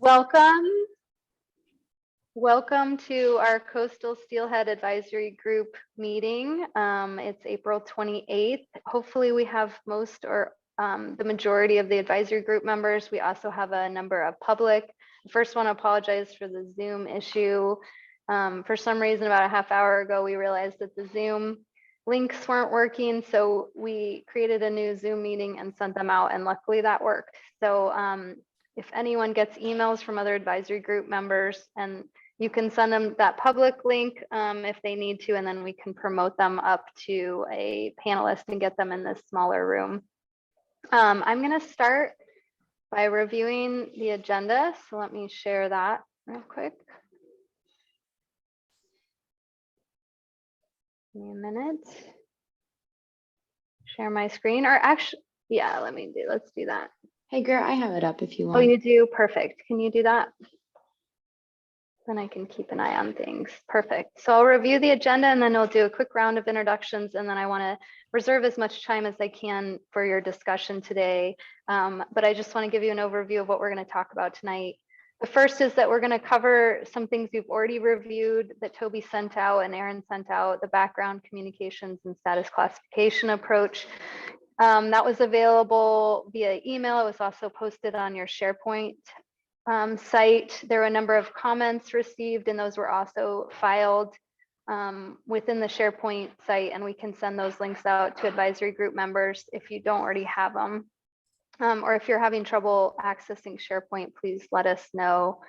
Welcome. Welcome to our Coastal Steelhead Advisory Group meeting. It's April 28th. Hopefully we have most or the majority of the advisory group members. We also have a number of public. First, want to apologize for the Zoom issue. For some reason, about a half hour ago, we realized that the Zoom links weren't working. So we created a new Zoom meeting and sent them out, and luckily that worked. So if anyone gets emails from other advisory group members, and you can send them that public link if they need to, and then we can promote them up to a panelist and get them in this smaller room. I'm going to start by reviewing the agenda. So let me share that real quick. Give me a minute. Share my screen, or actually, yeah, let's do that. Hey, Greer, I have it up if you want. Oh, you do? Perfect. Can you do that? Then I can keep an eye on things. Perfect. So I'll review the agenda and then I'll do a quick round of introductions, and then I want to reserve as much time as I can for your discussion today. But I just want to give you an overview of what we're going to talk about tonight. The first is that we're going to cover some things you've already reviewed that Toby sent out and Aaron sent out, the background communications and status classification approach. That was available via email. It was also posted on your SharePoint site. There were a number of comments received, and those were also filed within the SharePoint site, and we can send those links out to advisory group members if you don't already have them. Or if you're having trouble accessing SharePoint, please let us know.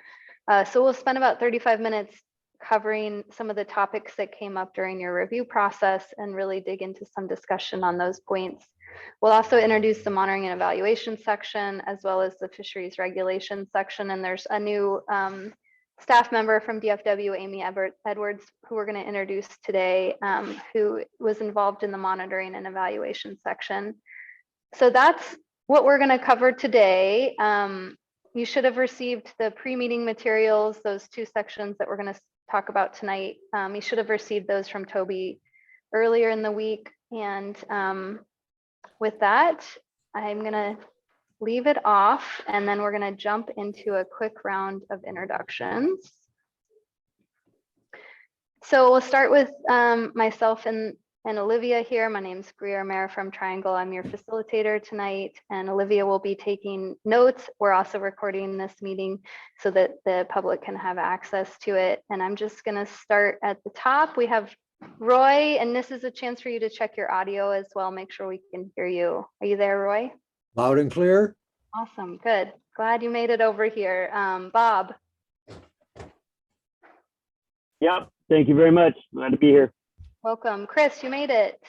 So we'll spend about 35 minutes covering some of the topics that came up during your review process and really dig into some discussion on those points. We'll also introduce the monitoring and evaluation section, as well as the Fisheries Regulations section. And there's a new staff member from DFW, Amy Edwards, who we're going to introduce today, who was involved in the monitoring and evaluation section. So that's what we're going to cover today. You should have received the pre-meeting materials, those two sections that we're going to talk about tonight. You should have received those from Toby earlier in the week. And with that, I'm going to leave it off, and then we're going to jump into a quick round of introductions. So we'll start with myself and Olivia here. My name's Greer from Triangle. I'm your facilitator tonight, and Olivia will be taking notes. We're also recording this meeting so that the public can have access to it. And I'm just going to start at the top. We have Roy, and this is a chance for you to check your audio as well. Make sure we can hear you. Are you there, Roy? Loud and clear. Awesome, good. Glad you made it over here. Bob. Yep, thank you very much. Glad to be here. Welcome. Chris, you made it.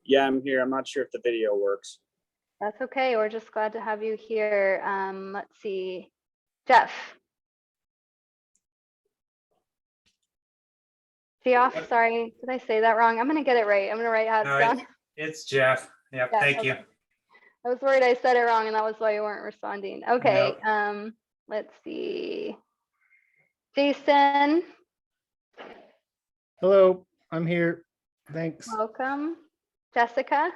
Yeah, I'm here. I'm not sure if the video works. That's okay. We're just glad to have you here. Let's see. Jeff. Geoff, sorry, did I say that wrong? I'm going to get it right. I'm going to write how it's done. It's Jeff. Yep, Yeah, thank okay. you. I was worried I said it wrong, and that was why you weren't responding. Okay, Nope. let's see. Jason, Hello, I'm here. Thanks. welcome. Jessica,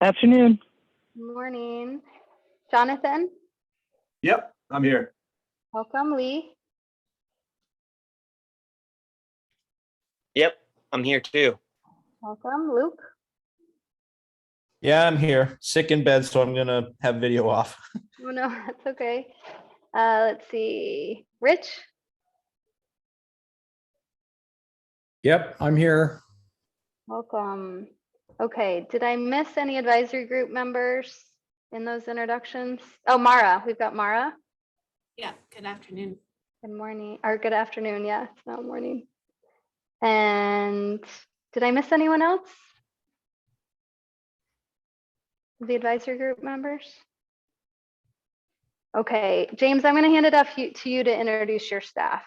Afternoon. morning. Jonathan, Yep, I'm here. welcome. Lee, Yep, I'm here too. welcome. Luke, Yeah, I'm here. Sick in bed, so I'm gonna have video off. oh no, that's okay. Let's see. Rich, Yep, I'm here. welcome. Okay, did I miss any advisory group members in those introductions? Oh, Mara, we've got Mara. Yeah, good afternoon. Good morning, or good afternoon, yeah, it's now morning. And did I miss anyone else? The advisory group members? Okay, James, I'm going to hand it off to you to introduce your staff.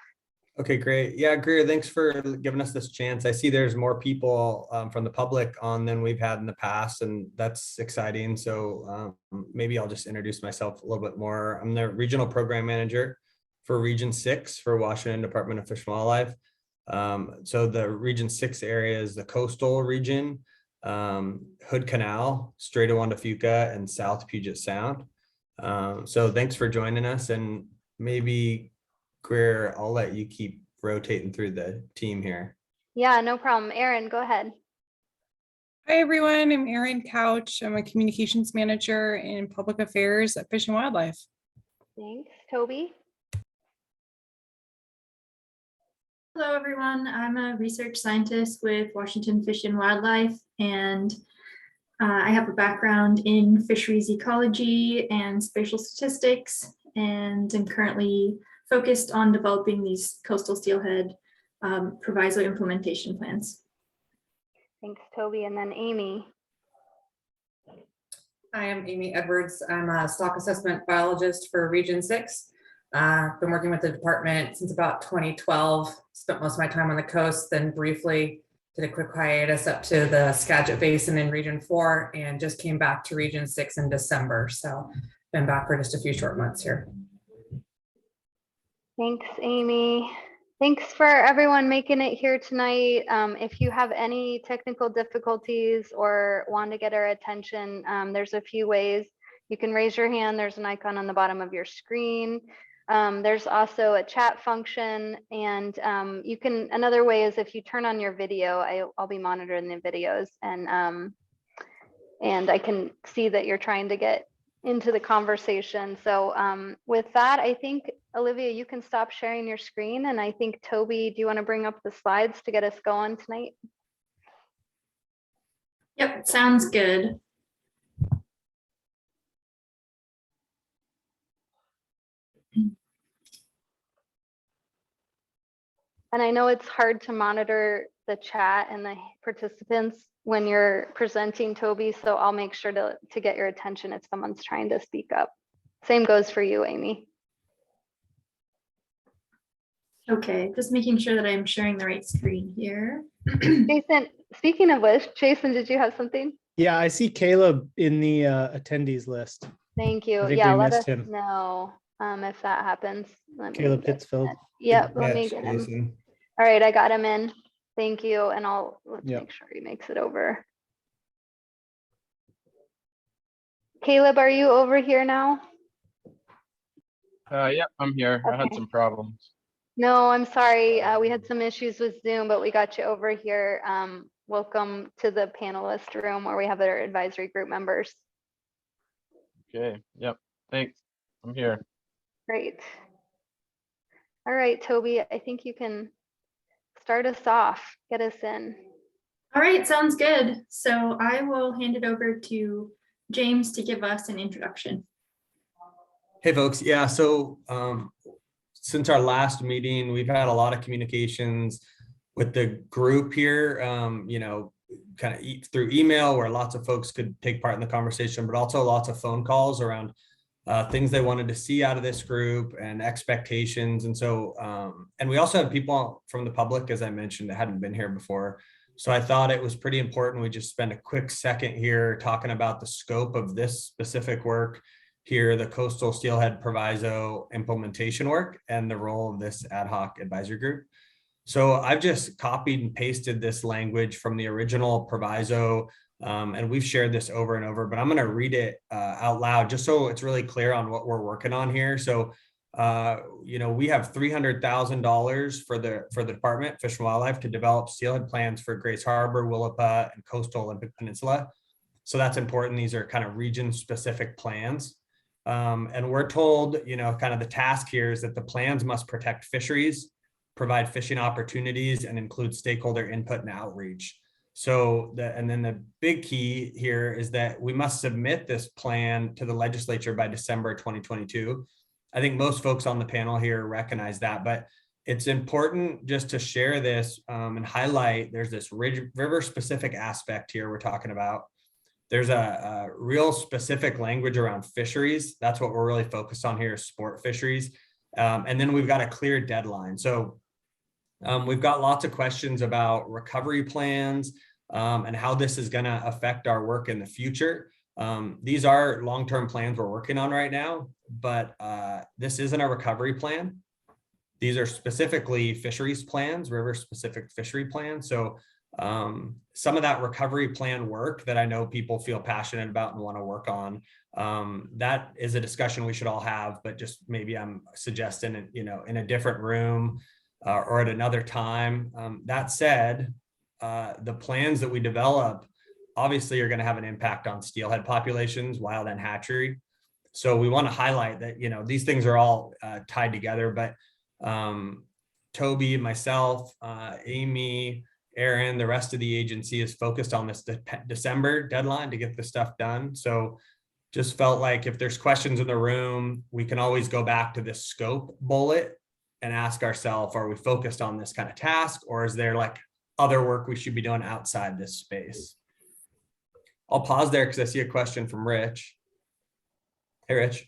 Okay, great. Yeah, Greer, thanks for giving us this chance. I see there's more people from the public on than we've had in the past, and that's exciting. So maybe I'll just introduce myself a little bit more. I'm the regional program manager for Region 6 for Washington Department of Fish and Wildlife. So the Region 6 area is the coastal region. Hood Canal, Strait of Juan de Fuca, and South Puget Sound. So thanks for joining us, and maybe Greer, I'll let you keep rotating through the team here. Yeah, no problem. Erin, go ahead. Hi, everyone. I'm Erin Couch. I'm a communications manager in public affairs at Fish and Wildlife. Thanks. Toby? Hello, everyone. I'm a research scientist with Washington Fish and Wildlife, and I have a background in fisheries ecology and spatial statistics, and I'm currently focused on developing these coastal steelhead proviso implementation plans. Thanks, Toby. And then Amy. Hi, I'm Amy Edwards. I'm a stock assessment biologist for Region 6. Been working with the department since about 2012. Spent most of my time on the coast, then briefly did a quick hiatus up to the Skagit Basin in Region 4, and just came back to Region 6 in December. So been back for just a few short months here. Thanks, Amy. Thanks for everyone making it here tonight. If you have any technical difficulties or want to get our attention, there's a few ways. You can raise your hand. There's an icon on the bottom of your screen. There's also a chat function, and you can, another way is if you turn on your video, I'll be monitoring the videos, and I can see that you're trying to get into the conversation. So with that, I think, Olivia, you can stop sharing your screen. And I think, Toby, do you want to bring up the slides to get us going tonight? Yep, sounds good. And I know it's hard to monitor the chat and the participants when you're presenting, Toby, so I'll make sure to get your attention if someone's trying to speak up. Same goes for you, Amy. Okay, just making sure that I'm sharing the right screen here. Jason, speaking of which, Jason, did you have something? Yeah, I see Caleb in the attendees list. Thank you. I think Yeah, we let missed us him. know if that happens. Let me Caleb get Pittsfield. that. Yep, let me Catch, get him. Jason. All right, I got him in. Thank you. And let's Yep. make sure he makes it over. Caleb, are you over here now? Yep, I'm here. I had Okay. some problems. No, I'm sorry. We had some issues with Zoom, but we got you over here. Welcome to the panelist room where we have our advisory group members. Okay, yep, thanks. I'm here. Great. All right, Toby, I think you can start us off, get us in. All right, sounds good. So I will hand it over to James to give us an introduction. Hey folks, yeah, so since our last meeting, we've had a lot of communications with the group here, you know, kind of through email where lots of folks could take part in the conversation, but also lots of phone calls around things they wanted to see out of this group and expectations. And so, and we also had people from the public, as I mentioned, that hadn't been here before. So I thought it was pretty important we just spend a quick second here talking about the scope of this specific work here, the coastal steelhead proviso implementation work and the role of this ad hoc advisory group. So I've just copied and pasted this language from the original proviso, and we've shared this over and over, but I'm going to read it out loud just so it's really clear on what we're working on here. So, you know, we have $300,000 for the department, Fish and Wildlife, to develop steelhead plans for Grace Harbor, Willapa, and coastal Olympic Peninsula. So that's important. These are kind of region specific plans. And we're told, you know, kind of the task here is that the plans must protect fisheries, provide fishing opportunities, and include stakeholder input and outreach. So, and then the big key here is that we must submit this plan to the legislature by December 2022. I think most folks on the panel here recognize that, but it's important just to share this and highlight there's this river specific aspect here we're talking about. There's a real specific language around fisheries. That's what we're really focused on here, is sport fisheries. And then we've got a clear deadline. So we've got lots of questions about recovery plans and how this is going to affect our work in the future. These are long-term plans we're working on right now, but this isn't a recovery plan. These are specifically fisheries plans, river-specific fishery plans. So Some of that recovery plan work that I know people feel passionate about and want to work on, that is a discussion we should all have, but just maybe I'm suggesting, in a different room or at another time. That said, the plans that we develop obviously are going to have an impact on steelhead populations, wild and hatchery. So we want to highlight that, these things are all tied together, but Toby, myself, Amy, Aaron, the rest of the agency is focused on this December deadline to get this stuff done. So just felt like if there's questions in the room, we can always go back to this scope bullet and ask ourselves, are we focused on this kind of task, or is there like other work we should be doing outside this space? I'll pause there because I see a question from Rich. Hey, Rich.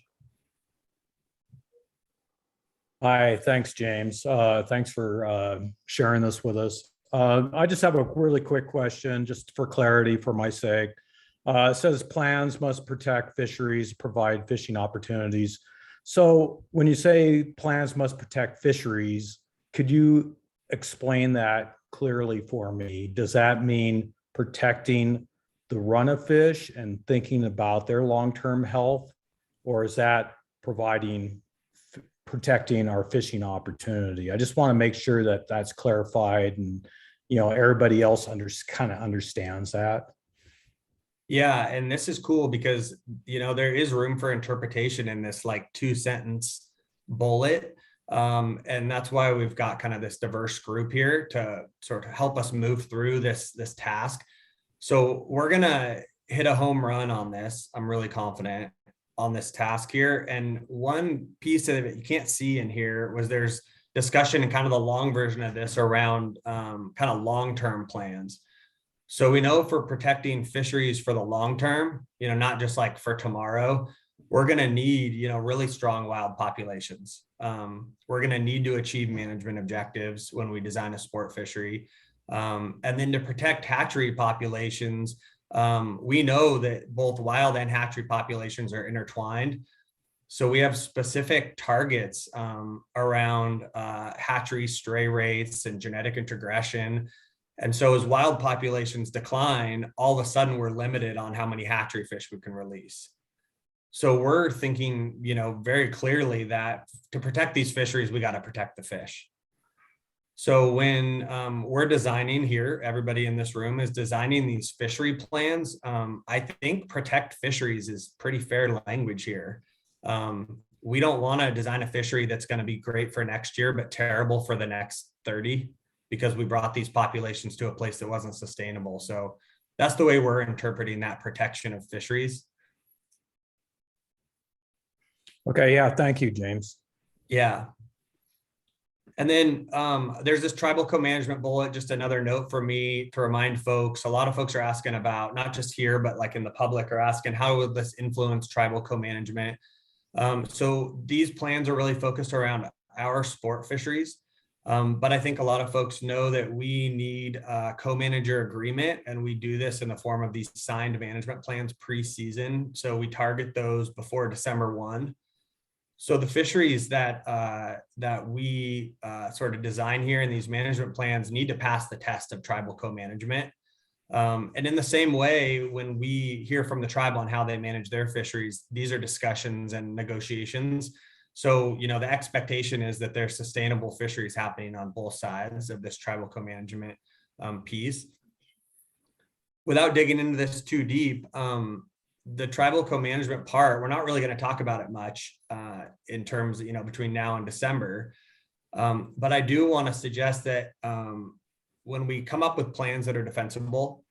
Hi, thanks, James. Thanks for sharing this with us. I just have a really quick question, just for clarity, for my sake. It says plans must protect fisheries, provide fishing opportunities. So when you say plans must protect fisheries, could you explain that clearly for me? Does that mean protecting the run of fish and thinking about their long-term health? Or is that protecting our fishing opportunity? I just want to make sure that that's clarified and everybody else kind of understands that. Yeah, and this is cool because there is room for interpretation in this like 2-sentence bullet. And that's why we've got kind of this diverse group here to sort of help us move through this task. So we're gonna hit a home run on this. I'm really confident on this task here. And one piece of it you can't see in here was there's discussion and kind of the long version of this around kind of long-term plans. So we know for protecting fisheries for the long term, not just like for tomorrow, we're going to need, really strong wild populations. We're going to need to achieve management objectives when we design a sport fishery. And then to protect hatchery populations, we know that both wild and hatchery populations are intertwined. So we have specific targets around hatchery stray rates and genetic introgression. And so as wild populations decline, all of a sudden we're limited on how many hatchery fish we can release. So we're thinking, very clearly that to protect these fisheries, we got to protect the fish. So when we're designing here, everybody in this room is designing these fishery plans. I think protect fisheries is pretty fair language here. We don't want to design a fishery that's going to be great for next year, but terrible for the next 30, because we brought these populations to a place that wasn't sustainable. So that's the way we're interpreting that protection of fisheries. Okay, yeah, thank you, James. Yeah. And then there's this tribal co-management bullet, just another note for me to remind folks. A lot of folks are asking about, not just here, but like in the public, are asking how will this influence tribal co-management? So these plans are really focused around our sport fisheries. But I think a lot of folks know that we need a co-manager agreement, and we do this in the form of these signed management plans pre-season. So we target those before December 1. So the fisheries that we sort of design here in these management plans need to pass the test of tribal co-management. And in the same way, when we hear from the tribe on how they manage their fisheries, these are discussions and negotiations. So, the expectation is that there's sustainable fisheries happening on both sides of this tribal co-management piece. Without digging into this too deep, the tribal co-management part, we're not really going to talk about it much in terms, between now and December. But I do want to suggest that when we come up with plans that are defensible,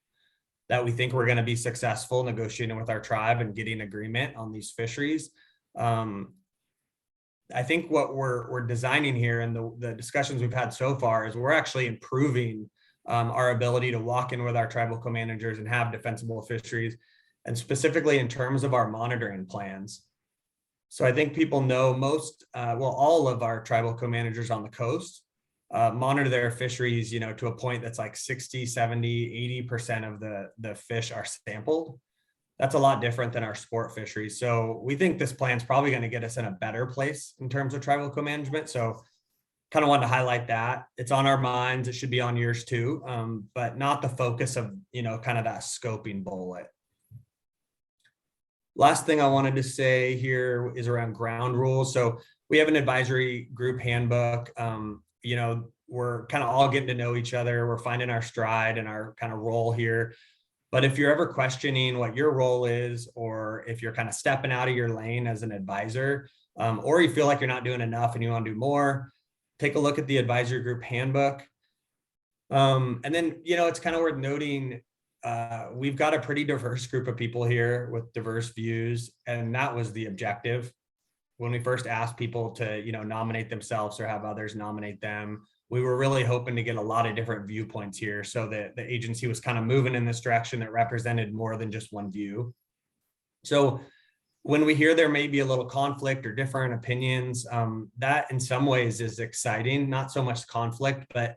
that we think we're going to be successful negotiating with our tribe and getting agreement on these fisheries, I think what we're designing here and the discussions we've had so far is we're actually improving our ability to walk in with our tribal co-managers and have defensible fisheries, and specifically in terms of our monitoring plans. So I think people know all of our tribal co-managers on the coast monitor their fisheries, to a point that's like 60, 70, 80% of the fish are sampled. That's a lot different than our sport fisheries. So we think this plan is probably going to get us in a better place in terms of tribal co-management. So kind of wanted to highlight that. It's on our minds. It should be on yours too, but not the focus of, kind of that scoping bullet. Last thing I wanted to say here is around ground rules. So we have an advisory group handbook. We're kind of all getting to know each other. We're finding our stride and our kind of role here. But if you're ever questioning what your role is, or if you're kind of stepping out of your lane as an advisor, or you feel like you're not doing enough and you want to do more, take a look at the advisory group handbook. And then, it's kind of worth noting, we've got a pretty diverse group of people here with diverse views. And that was the objective. When we first asked people to, nominate themselves or have others nominate them, we were really hoping to get a lot of different viewpoints here so that the agency was kind of moving in this direction that represented more than just one view. So when we hear there may be a little conflict or different opinions, that in some ways is exciting, not so much conflict, but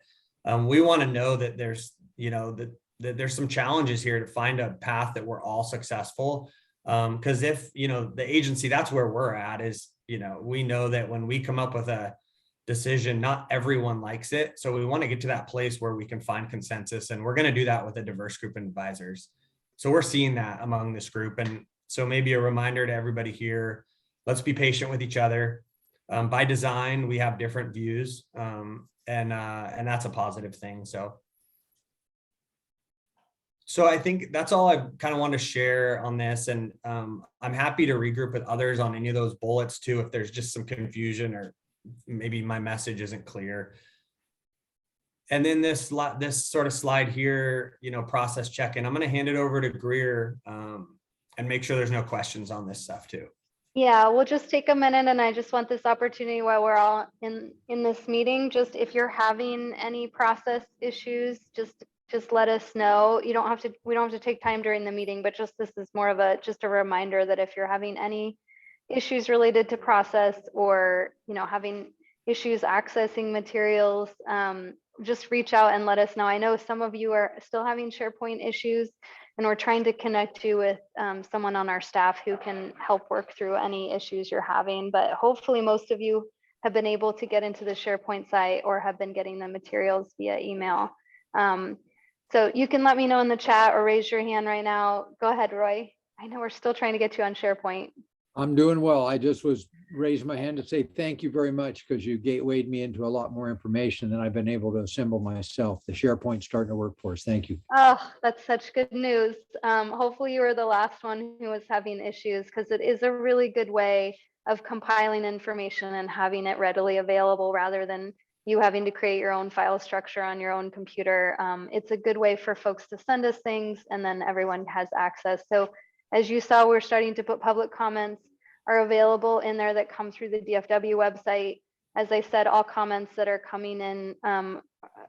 we want to know that there's, that there's some challenges here to find a path that we're all successful. Because if, the agency, that's where we're at is, we know that when we come up with a decision, not everyone likes it. So we want to get to that place where we can find consensus, and we're going to do that with a diverse group of advisors. So we're seeing that among this group. And so maybe a reminder to everybody here, let's be patient with each other. By design, we have different views, and that's a positive thing. So I think that's all I kind of want to share on this. And I'm happy to regroup with others on any of those bullets too, if there's just some confusion or maybe my message isn't clear. And then this sort of slide here, process check-in, I'm going to hand it over to Greer and make sure there's no questions on this stuff too. Yeah, we'll just take a minute, and I just want this opportunity while we're all in this meeting, just if you're having any process issues, just let us know. We don't have to take time during the meeting, but this is more of just a reminder that if you're having any issues related to process, or having issues accessing materials, just reach out and let us know. I know some of you are still having SharePoint issues, and we're trying to connect you with someone on our staff who can help work through any issues you're having. But hopefully most of you have been able to get into the SharePoint site or have been getting the materials via email. So you can let me know in the chat or raise your hand right now. Go ahead, Roy. I know we're still trying to get you on SharePoint. I'm doing well. I just raised my hand to say thank you very much, because you gatewayed me into a lot more information than I've been able to assemble myself. The SharePoint's starting to work for us. Thank you. Oh, that's such good news. Hopefully you were the last one who was having issues, because it is a really good way of compiling information and having it readily available rather than you having to create your own file structure on your own computer. It's a good way for folks to send us things, and then everyone has access. So as you saw, we're starting to put public comments are available in there that come through the DFW website. As I said, all comments that are coming in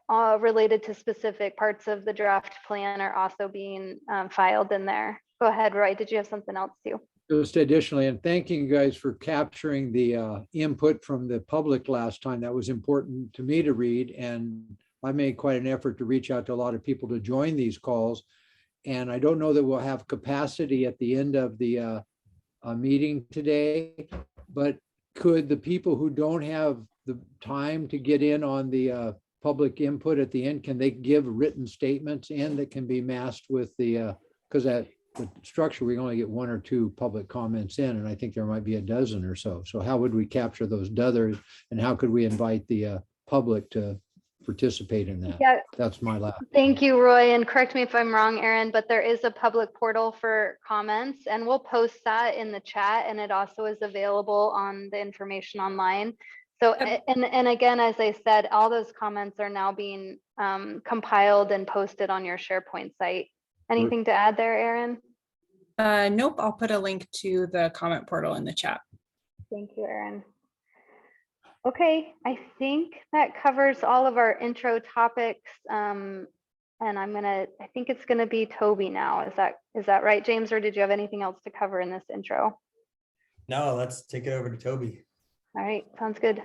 related to specific parts of the draft plan are also being filed in there. Go ahead, Roy. Did you have something else too? Just additionally, and thanking you guys for capturing the input from the public last time. That was important to me to read, and I made quite an effort to reach out to a lot of people to join these calls. And I don't know that we'll have capacity at the end of the meeting today, but could the people who don't have the time to get in on the public input at the end, can they give written statements in that can be masked with the, because at the structure, we only get 1 or 2 public comments in, and I think there might be a dozen or so. So how would we capture those others, and how could we invite the public to participate in that? Yeah. That's my last. Thank you, Roy. And correct me if I'm wrong, Erin, but there is a public portal for comments, and we'll post that in the chat, and it also is available on the information online. So, and again, as I said, all those comments are now being compiled and posted on your SharePoint site. Anything to add there, Erin? Nope, I'll put a link to the comment portal in the chat. Thank you, Erin. Okay, I think that covers all of our intro topics. And I think it's gonna be Toby now. Is that right, James, or did you have anything else to cover in this intro? No, let's take it over to Toby. All right, sounds good.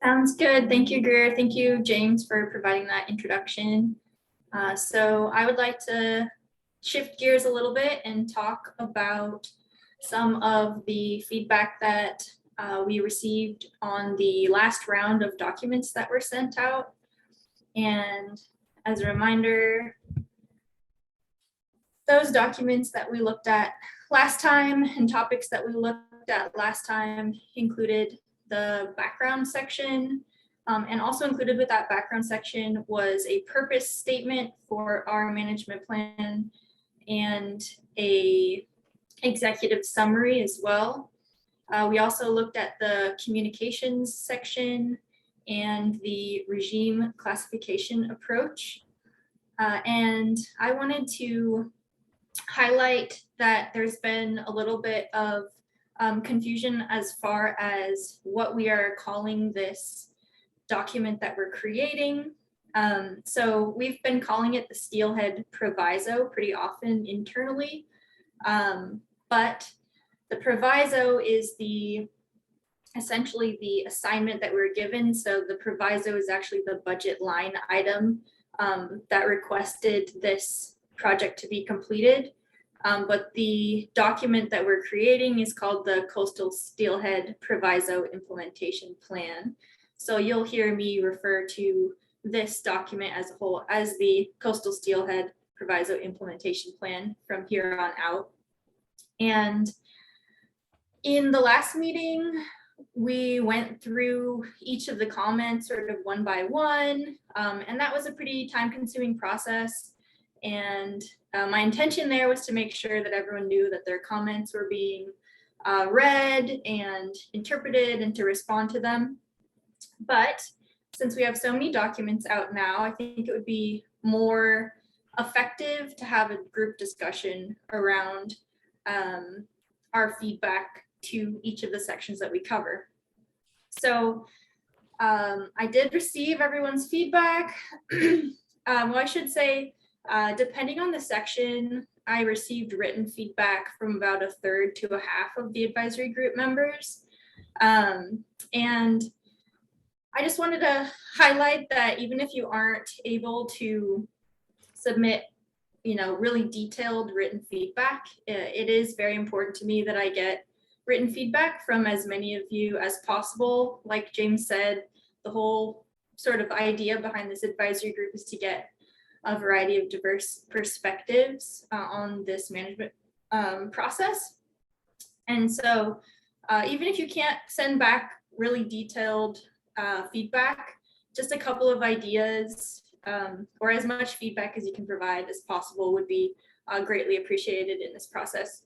Sounds good. Thank you, Greer. Thank you, James, for providing that introduction. So I would like to shift gears a little bit and talk about some of the feedback that we received on the last round of documents that were sent out. And as a reminder, those documents that we looked at last time and topics that we looked at last time included the background section, and also included with that background section was a purpose statement for our management plan and a executive summary as well. We also looked at the communications section and the regime classification approach. And I wanted to highlight that there's been a little bit of confusion as far as what we are calling this document that we're creating. So we've been calling it the Steelhead Proviso pretty often internally, but the proviso is essentially the assignment that we're given. So the proviso is actually the budget line item that requested this project to be completed. But the document that we're creating is called the Coastal Steelhead Proviso Implementation Plan. So you'll hear me refer to this document as a whole as the Coastal Steelhead Proviso Implementation Plan from here on out. And in the last meeting, we went through each of the comments sort of one by one, and that was a pretty time-consuming process. And my intention there was to make sure that everyone knew that their comments were being read and interpreted and to respond to them. But since we have so many documents out now, I think it would be more effective to have a group discussion around our feedback to each of the sections that we cover. So I did receive everyone's feedback. Well, I should say, depending on the section, I received written feedback from about a third to a half of the advisory group members. And I just wanted to highlight that even if you aren't able to submit, really detailed written feedback, it is very important to me that I get written feedback from as many of you as possible. Like James said, the whole sort of idea behind this advisory group is to get a variety of diverse perspectives on this management process. And so even if you can't send back really detailed feedback, just a couple of ideas or as much feedback as you can provide as possible would be greatly appreciated in this process.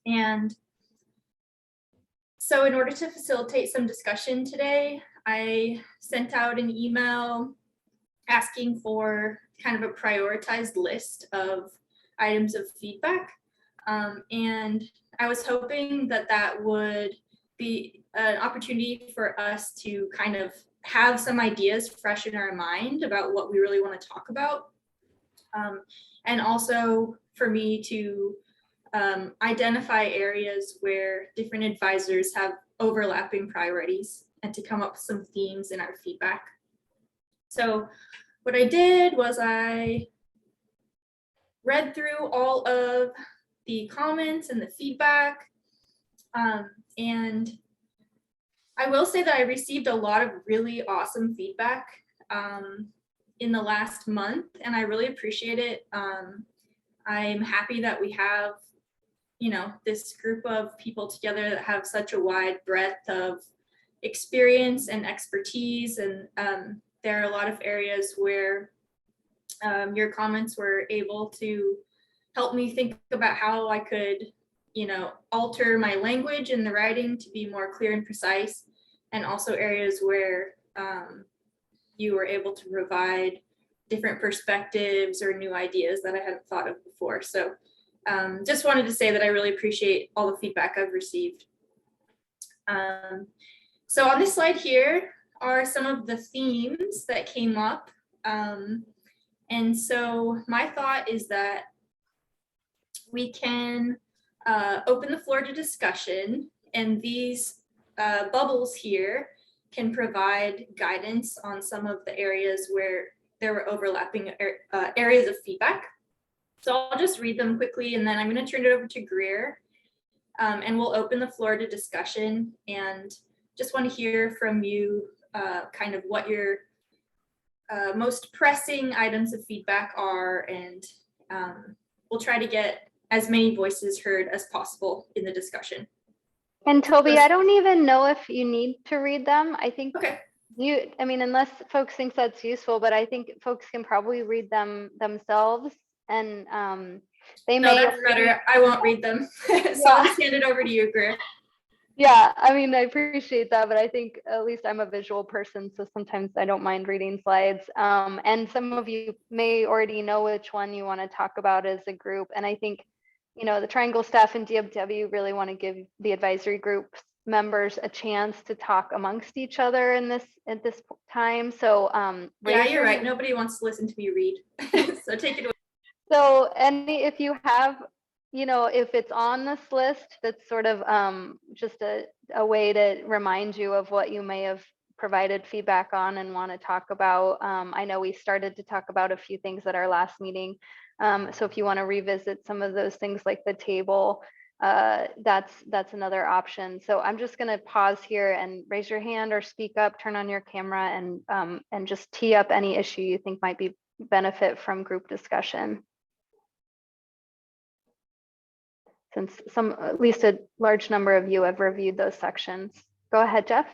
And so in order to facilitate some discussion today, I sent out an email asking for kind of a prioritized list of items of feedback. And I was hoping that that would be an opportunity for us to kind of have some ideas fresh in our mind about what we really want to talk about. And also for me to identify areas where different advisors have overlapping priorities and to come up with some themes in our feedback. So what I did was I read through all of the comments and the feedback. And I will say that I received a lot of really awesome feedback in the last month, and I really appreciate it. I'm happy that we have, this group of people together that have such a wide breadth of experience and expertise. And there are a lot of areas where your comments were able to help me think about how I could, alter my language in the writing to be more clear and precise, and also areas where you were able to provide different perspectives or new ideas that I hadn't thought of before. So just wanted to say that I really appreciate all the feedback I've received. So on this slide here are some of the themes that came up. And so my thought is that we can open the floor to discussion, and these bubbles here can provide guidance on some of the areas where there were overlapping areas of feedback. So I'll just read them quickly, and then I'm going to turn it over to Greer. And we'll open the floor to discussion, and just want to hear from you kind of what your most pressing items of feedback are, and we'll try to get as many voices heard as possible in the discussion. And Toby, I don't even know if you need to read them. I think Okay. I mean, unless folks think that's useful, but I think folks can probably read them themselves, and they No, may. that's better. I won't read them. So I'll just hand it over to you, Greer. Yeah, I mean, I appreciate that, but I think at least I'm a visual person, so sometimes I don't mind reading slides. And some of you may already know which one you want to talk about as a group. And I think, you know, the Triangle staff and DFW really want to give the advisory group members a chance to talk amongst each other in this at this time. So Yeah, you're right. Nobody wants to listen to me read. So take it away. So if you have, you know, if it's on this list, that's sort of just a way to remind you of what you may have provided feedback on and want to talk about. I know we started to talk about a few things at our last meeting. So if you want to revisit some of those things like the table, that's another option. So I'm just going to pause here and raise your hand or speak up, turn on your camera, and just tee up any issue you think might be benefit from group discussion. Since at least a large number of you have reviewed those sections. Go ahead, Jeff.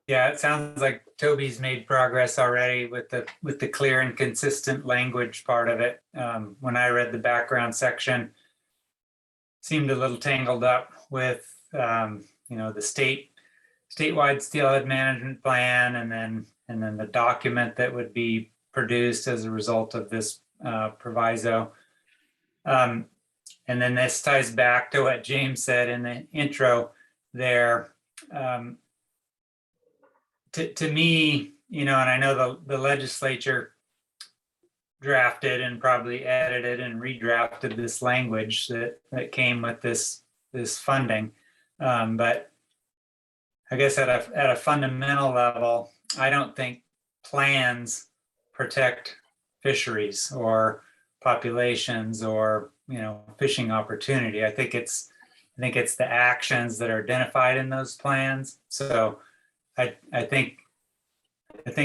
Yeah, it sounds like Toby's made progress already with the clear and consistent language part of it. When I read the background section, seemed a little tangled up with you know, the statewide steelhead management plan, and then the document that would be produced as a result of this proviso. And then this ties back to what James said in the intro there. To me, you know, and I know the legislature drafted and probably edited and redrafted this language that came with this funding. But I guess at a fundamental level, I don't think plans protect fisheries or populations or, you know, fishing opportunity. I think it's the actions that are identified in those plans. So I think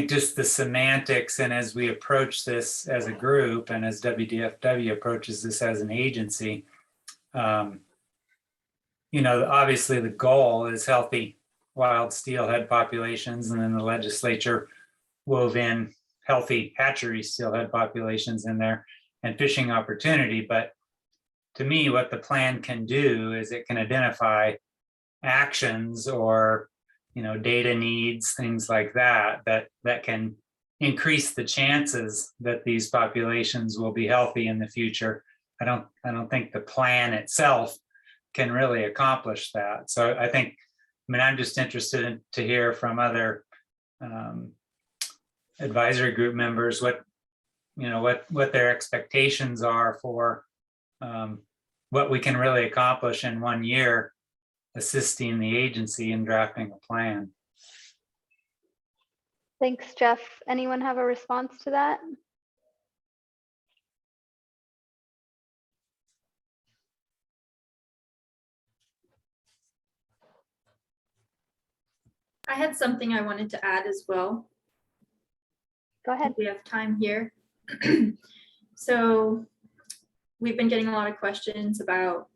just the semantics, and as we approach this as a group and as WDFW approaches this as an agency, you know, obviously the goal is healthy wild steelhead populations, and then the legislature wove in healthy hatchery steelhead populations in there and fishing opportunity. But to me, what the plan can do is it can identify actions or, you know, data needs, things like that can increase the chances that these populations will be healthy in the future. I don't think the plan itself can really accomplish that. So I mean, I'm just interested to hear from other advisory group members what their expectations are for what we can really accomplish in 1 year assisting the agency in drafting a plan. Thanks, Jeff. Anyone have a response to that? I had something I wanted to add as well. Go ahead. We have time here. So we've been getting a lot of questions about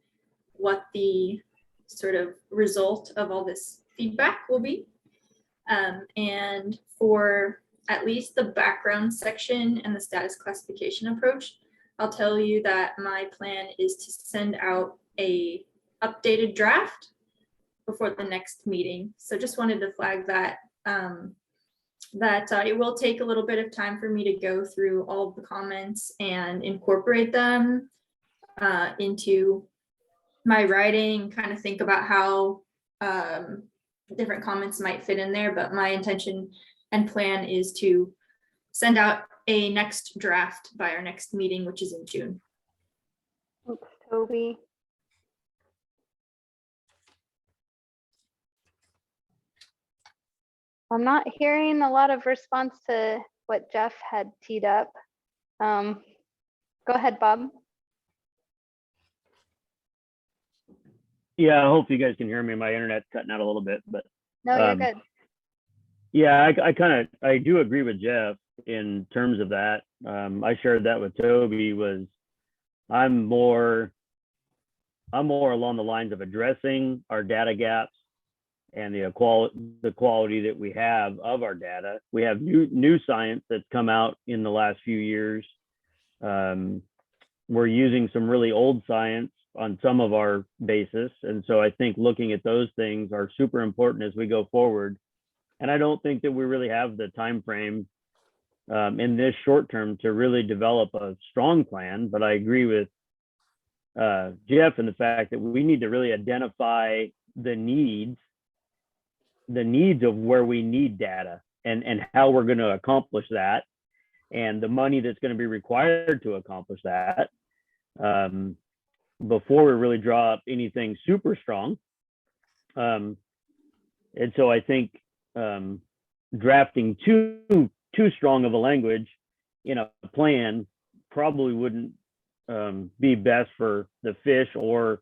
what the sort of result of all this feedback will be. And for at least the background section and the status classification approach, I'll tell you that my plan is to send out a updated draft before the next meeting. So just wanted to flag that, it will take a little bit of time for me to go through all of the comments and incorporate them into my writing, kind of think about how different comments might fit in there. But my intention and plan is to send out a next draft by our next meeting, which is in June. Thanks, Toby. I'm not hearing a lot of response to what Jeff had teed up. Go ahead, Bob. Yeah, I hope you guys can hear me. My internet's cutting out a little bit, but No, you're um, good. yeah, I do agree with Jeff in terms of that. I shared that with Toby. I'm more along the lines of addressing our data gaps and the quality that we have of our data. We have new science that's come out in the last few years. We're using some really old science on some of our basis. And so I think looking at those things are super important as we go forward. And I don't think that we really have the time frame in this short term to really develop a strong plan. But I agree with Jeff in the fact that we need to really identify the needs of where we need data and how we're going to accomplish that, and the money that's going to be required to accomplish that before we really draw up anything super strong. And so I think drafting too strong of a language in a plan probably wouldn't be best for the fish or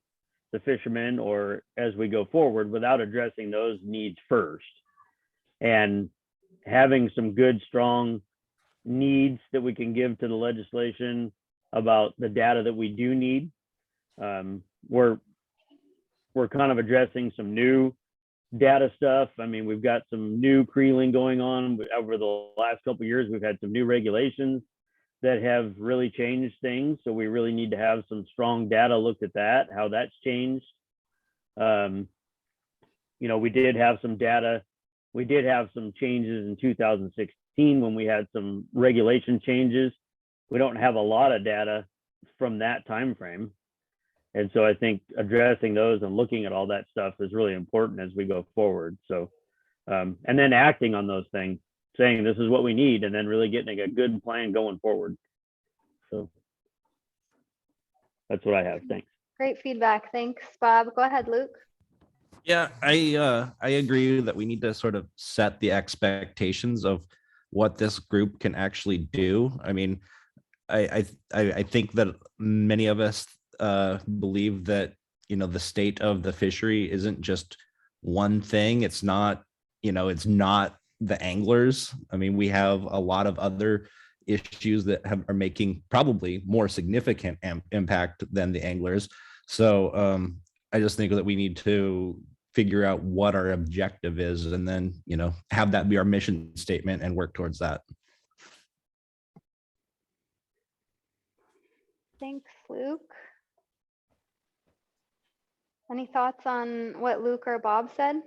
the fishermen, or as we go forward, without addressing those needs first and having some good, strong needs that we can give to the legislation about the data that we do need. We're kind of addressing some new data stuff. I mean, we've got some new creeling going on over the last couple of years. We've had some new regulations that have really changed things. So we really need to have some strong data looked at that, how that's changed. You know, we did have some data. We did have some changes in 2016 when we had some regulation changes. We don't have a lot of data from that time frame. And so I think addressing those and looking at all that stuff is really important as we go forward. So, and then acting on those things, saying this is what we need, and then really getting a good plan going forward. So that's what I have. Thanks. Great feedback. Thanks, Bob. Go ahead, Luke. Yeah, I agree that we need to sort of set the expectations of what this group can actually do. I mean, I think that many of us believe that, you know, the state of the fishery isn't just one thing. It's not, you know, it's not the anglers. I mean, we have a lot of other issues that are making probably more significant impact than the anglers. So I just think that we need to figure out what our objective is, and then, you know, have that be our mission statement and work towards that. Thanks, Luke. Any thoughts on what Luke or Bob said?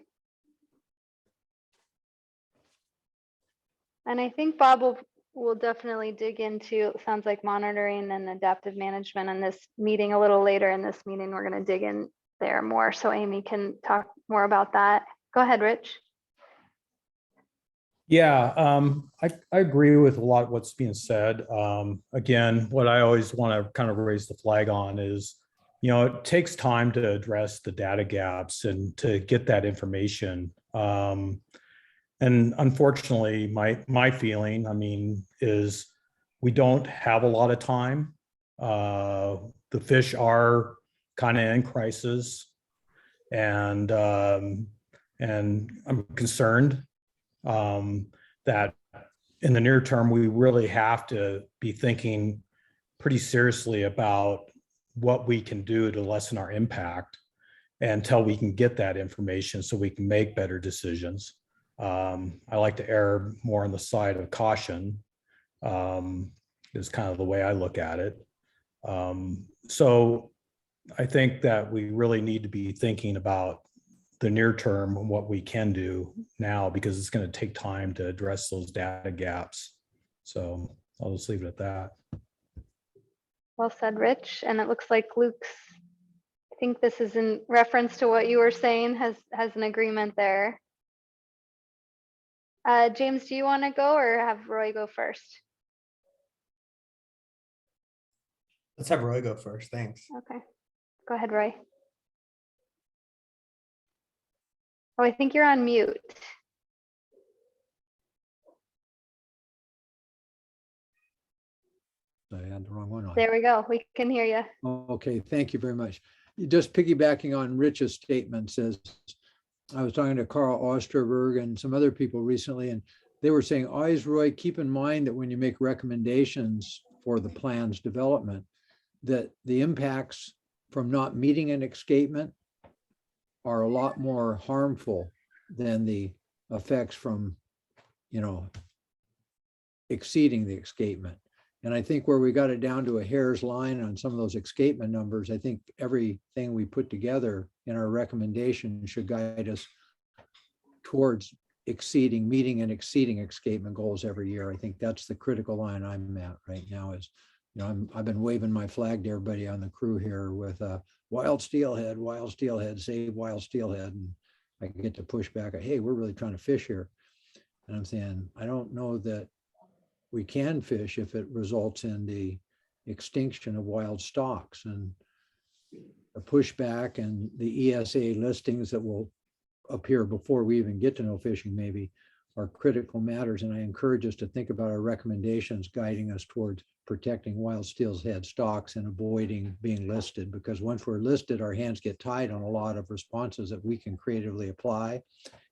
And I think Bob will definitely dig into, it sounds like, monitoring and adaptive management in this meeting a little later in this meeting. We're going to dig in there more, so Amy can talk more about that. Go ahead, Rich. Yeah, I agree with a lot of what's being said. Again, what I always want to kind of raise the flag on is, you know, it takes time to address the data gaps and to get that information. And unfortunately, my feeling, I mean, is we don't have a lot of time. The fish are kind of in crisis, and I'm concerned that in the near term, we really have to be thinking pretty seriously about what we can do to lessen our impact until we can get that information so we can make better decisions. I like to err more on the side of caution, is kind of the way I look at it. So I think that we really need to be thinking about the near term and what we can do now, because it's going to take time to address those data gaps. So I'll just leave it at that. Well said, Rich. And it looks like Luke's, I think this is in reference to what you were saying, has an agreement there. James, do you want to go or have Roy go first? Let's have Roy go first. Thanks. Okay, go ahead, Roy. Oh, I think you're on mute. I had the wrong one on. There we go. We can hear you. Okay, thank you very much. just piggybacking on Rich's statement says, I was talking to Carl Osterberg and some other people recently, and they were saying, always, Roy, keep in mind that when you make recommendations for the plan's development, that the impacts from not meeting an escapement are a lot more harmful than the effects from, exceeding the escapement. And I think where we got it down to a hair's line on some of those escapement numbers, I think everything we put together in our recommendation should guide us towards meeting and exceeding escapement goals every year. I think that's the critical line I'm at right now is, I've been waving my flag to everybody on the crew here with wild steelhead, save wild steelhead. And I can get to push back, hey, we're really trying to fish here. And I'm saying, I don't know that we can fish if it results in the extinction of wild stocks, and the pushback and the ESA listings that will appear before we even get to no fishing maybe are critical matters. And I encourage us to think about our recommendations guiding us towards protecting wild steelhead stocks and avoiding being listed, because once we're listed, our hands get tied on a lot of responses that we can creatively apply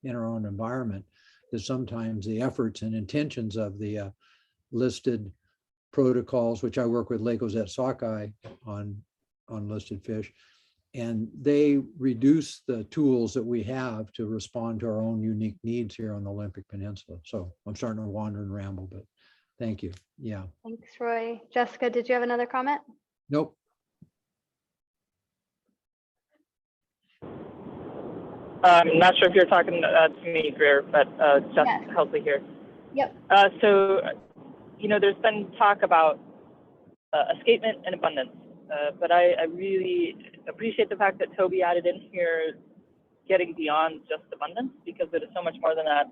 in our own environment. That sometimes the efforts and intentions of the listed protocols, which I work with Lagos at Sockeye on listed fish, and they reduce the tools that we have to respond to our own unique needs here on the Olympic Peninsula. So I'm starting to wander and ramble, but thank you. Yeah. Thanks, Roy. Jessica, did you have another comment? Nope. I'm not sure if you're talking to me, Greer, but Jessica Helsley here. Yep. So, there's been talk about escapement and abundance, but I really appreciate the fact that Toby added in here getting beyond just abundance, because it is so much more than that,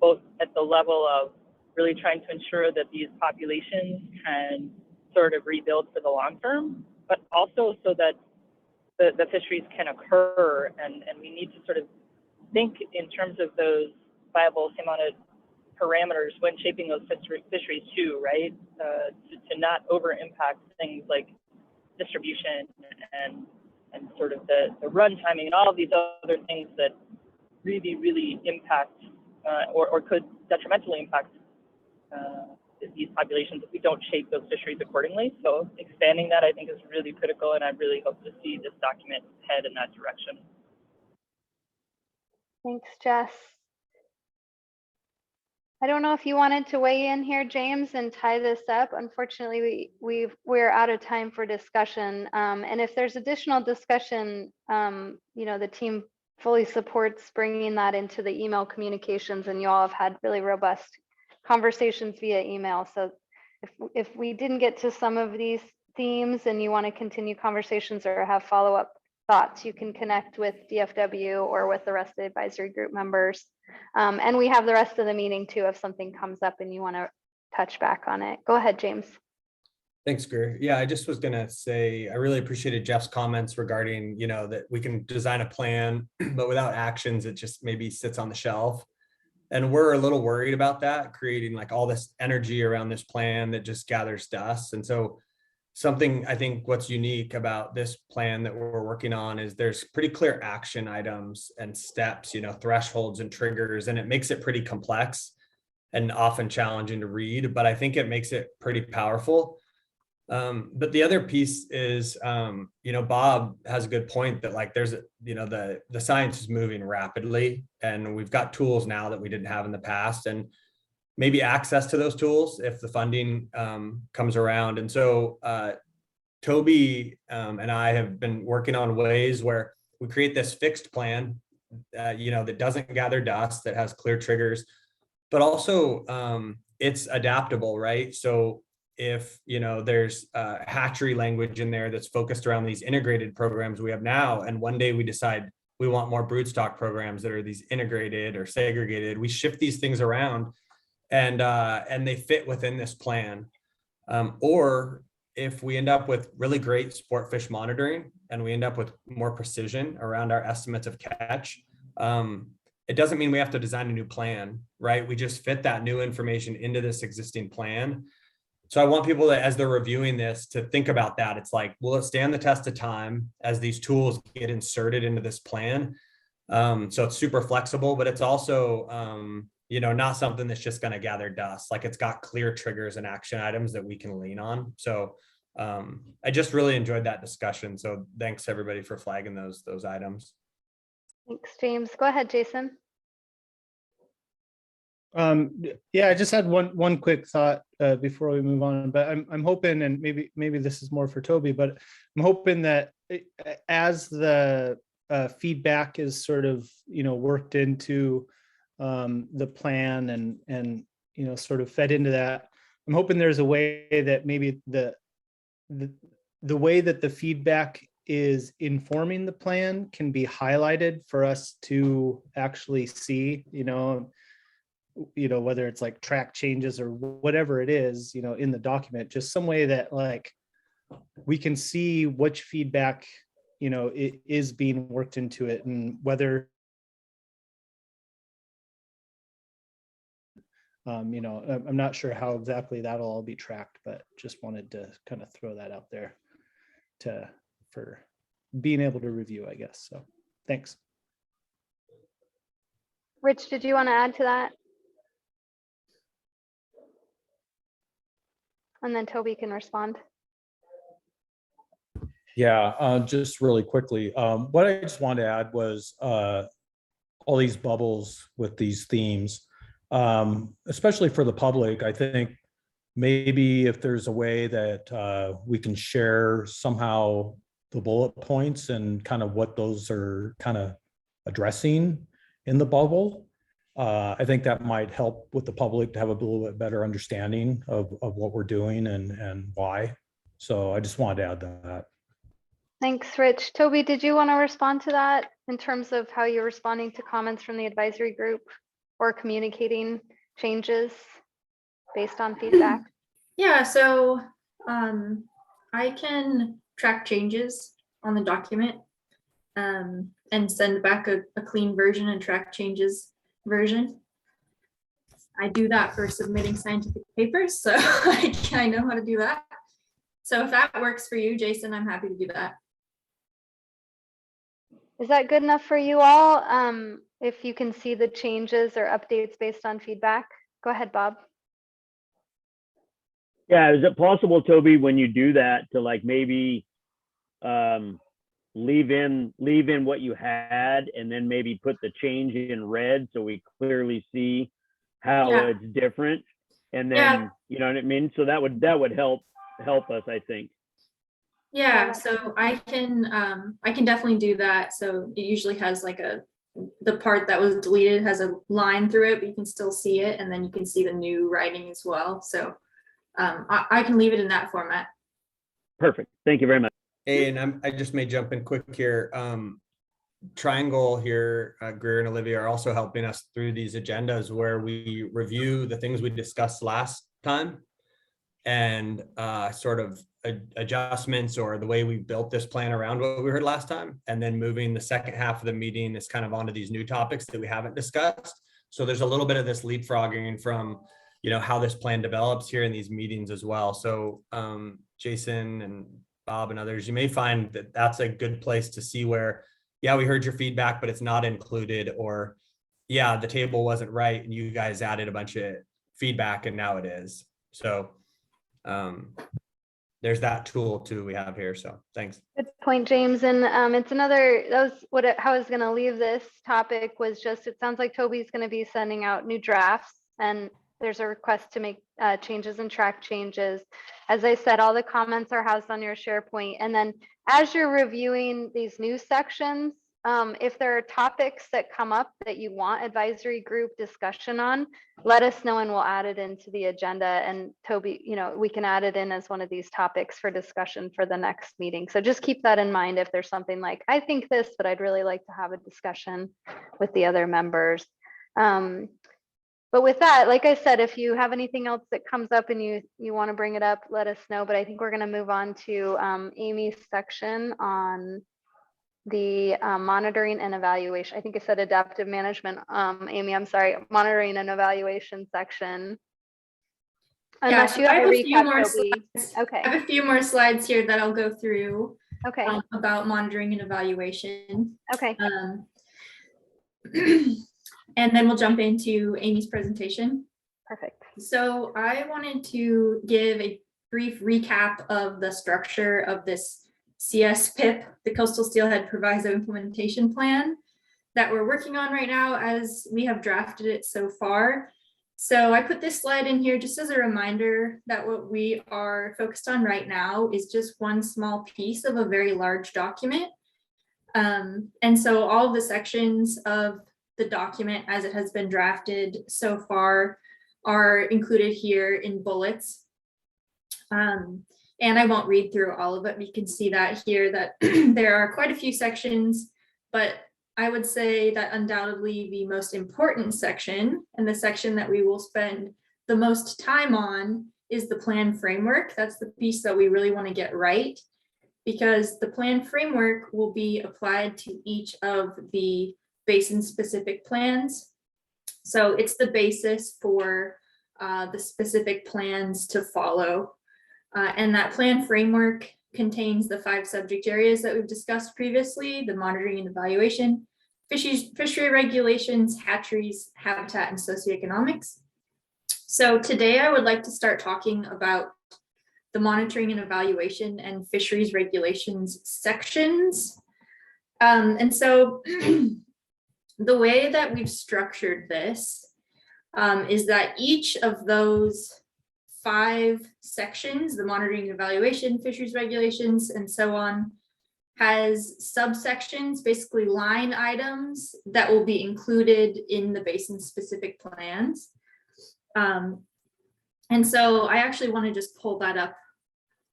both at the level of really trying to ensure that these populations can sort of rebuild for the long term, but also so that the fisheries can occur, and we need to sort of think in terms of those viable same-mounted parameters when shaping those fisheries too, right? To not over impact things like distribution and sort of the run timing and all of these other things that really impact or could detrimentally impact these populations if we don't shape those fisheries accordingly. So expanding that, I think, is really critical, and I really hope to see this document head in that direction. Thanks, Jess. I don't know if you wanted to weigh in here, James, and tie this up. Unfortunately, we're out of time for discussion. And if there's additional discussion, the team fully supports bringing that into the email communications, and you all have had really robust conversations via email. So if we didn't get to some of these themes and you want to continue conversations or have follow-up thoughts, you can connect with DFW or with the rest of the advisory group members. And we have the rest of the meeting too, if something comes up and you want to touch back on it. Go ahead, James. Thanks, Greer. Yeah, I just was gonna say, I really appreciated Jeff's comments regarding, that we can design a plan, but without actions, it just maybe sits on the shelf. And we're a little worried about that, creating like all this energy around this plan that just gathers dust. And so something I think what's unique about this plan that we're working on is there's pretty clear action items and steps, thresholds and triggers, and it makes it pretty complex and often challenging to read, but I think it makes it pretty powerful. But the other piece is, Bob has a good point that like there's, the science is moving rapidly, and we've got tools now that we didn't have in the past, and maybe access to those tools if the funding comes around. And so Toby and I have been working on ways where we create this fixed plan, that doesn't gather dust, that has clear triggers, but also it's adaptable, right? So if there's hatchery language in there that's focused around these integrated programs we have now, and one day we decide we want more broodstock programs that are these integrated or segregated, we shift these things around and they fit within this plan. Or if we end up with really great sport fish monitoring and we end up with more precision around our estimates of catch, it doesn't mean we have to design a new plan, right? We just fit that new information into this existing plan. so I want people that, as they're reviewing this, to think about that. It's like, will it stand the test of time as these tools get inserted into this plan? So it's super flexible, but it's also, you know, not something that's just going to gather dust. Like, it's got clear triggers and action items that we can lean on. So I just really enjoyed that discussion. So thanks everybody for flagging those items. Thanks, James. Go ahead, Jason. Yeah, I just had one quick thought before we move on, but I'm hoping, and maybe this is more for Toby, but I'm hoping that as the feedback is sort of, you know, worked into the plan and you know, sort of fed into that, I'm hoping there's a way that maybe the way that the feedback is informing the plan can be highlighted for us to actually see, you know, whether it's like track changes or whatever it is, you know, in the document, just some way that like we can see which feedback, you know, it is being worked into it, and whether, you know, I'm not sure how exactly that'll all be tracked, but just wanted to kind of throw that out there for being able to review, I guess. So thanks. Rich, did you want to add to that? And then Toby can respond. Yeah, just really quickly. What I just wanted to add was all these bubbles with these themes, especially for the public. I think maybe if there's a way that we can share somehow the bullet points and kind of what those are kind of addressing in the bubble, I think that might help with the public to have a little bit better understanding of what we're doing and why. So I just wanted to add that. Thanks, Rich. Toby, did you want to respond to that in terms of how you're responding to comments from the advisory group or communicating changes based on feedback? Yeah, so I can track changes on the document and send back a clean version and track changes version. I do that for submitting scientific papers, so I know how to do that. So if that works for you, Jason, I'm happy to do that. Is that good enough for you all? If you can see the changes or updates based on feedback, go ahead, Bob. Yeah, is it possible, Toby, when you do that, to like maybe leave in what you had and then maybe put the change in red so we clearly see how it's different, and then you know what I mean? So that would help us, I think. Yeah, so I can definitely do that. So it usually has like the part that was deleted has a line through it, but you can still see it, and then you can see the new writing as well. So I can leave it in that format. Perfect. Thank you very much. Hey, and I just may jump in quick here. Triangle here, Greer and Olivia are also helping us through these agendas where we review the things we discussed last time and sort of adjustments or the way we built this plan around what we heard last time, and then moving the second half of the meeting is kind of onto these new topics that we haven't discussed. So there's a little bit of this leapfrogging from, you know, how this plan develops here in these meetings as well. So Jason and Bob and others, you may find that that's a good place to see where, yeah, we heard your feedback, but it's not included, or yeah, the table wasn't right and you guys added a bunch of feedback and now it is. So there's that tool too we have here. So thanks. Good point, James. And it's another, that was how I was going to leave this topic, was just, it sounds like Toby's going to be sending out new drafts, and there's a request to make changes and track changes. As I said, all the comments are housed on your SharePoint. And then as you're reviewing these new sections, if there are topics that come up that you want advisory group discussion on, let us know and we'll add it into the agenda. And Toby, you know, we can add it in as one of these topics for discussion for the next meeting. So just keep that in mind if there's something like, I think this, but I'd really like to have a discussion with the other members. But with that, like I said, if you have anything else that comes up and you want to bring it up, let us know. But I think we're going to move on to Amy's section on the monitoring and evaluation. I think I said adaptive management. Amy, I'm sorry, monitoring and evaluation section. Unless so you I have a have a few recap, more Toby. slides. Okay. I have a few more slides here that I'll go through Okay. about monitoring and evaluation. Okay. And then we'll jump into Amy's presentation. Perfect. So I wanted to give a brief recap of the structure of this CSPIP, the Coastal Steelhead Proviso Implementation Plan that we're working on right now as we have drafted it so far. So I put this slide in here just as a reminder that what we are focused on right now is just one small piece of a very large document. And so all of the sections of the document as it has been drafted so far are included here in bullets. And I won't read through all of it. You can see that here that there are quite a few sections, but I would say that undoubtedly the most important section and the section that we will spend the most time on is the plan framework. That's the piece that we really want to get right, because the plan framework will be applied to each of the basin specific plans. So it's the basis for the specific plans to follow. And that plan framework contains the 5 subject areas that we've discussed previously: the monitoring and evaluation, fishery regulations, hatcheries, habitat, and socioeconomics. So today I would like to start talking about the monitoring and evaluation and fisheries regulations sections. And so the way that we've structured this is that each of those 5 sections, the monitoring and evaluation, fisheries regulations, and so on, has subsections, basically line items that will be included in the basin specific plans. And so I actually want to just pull that up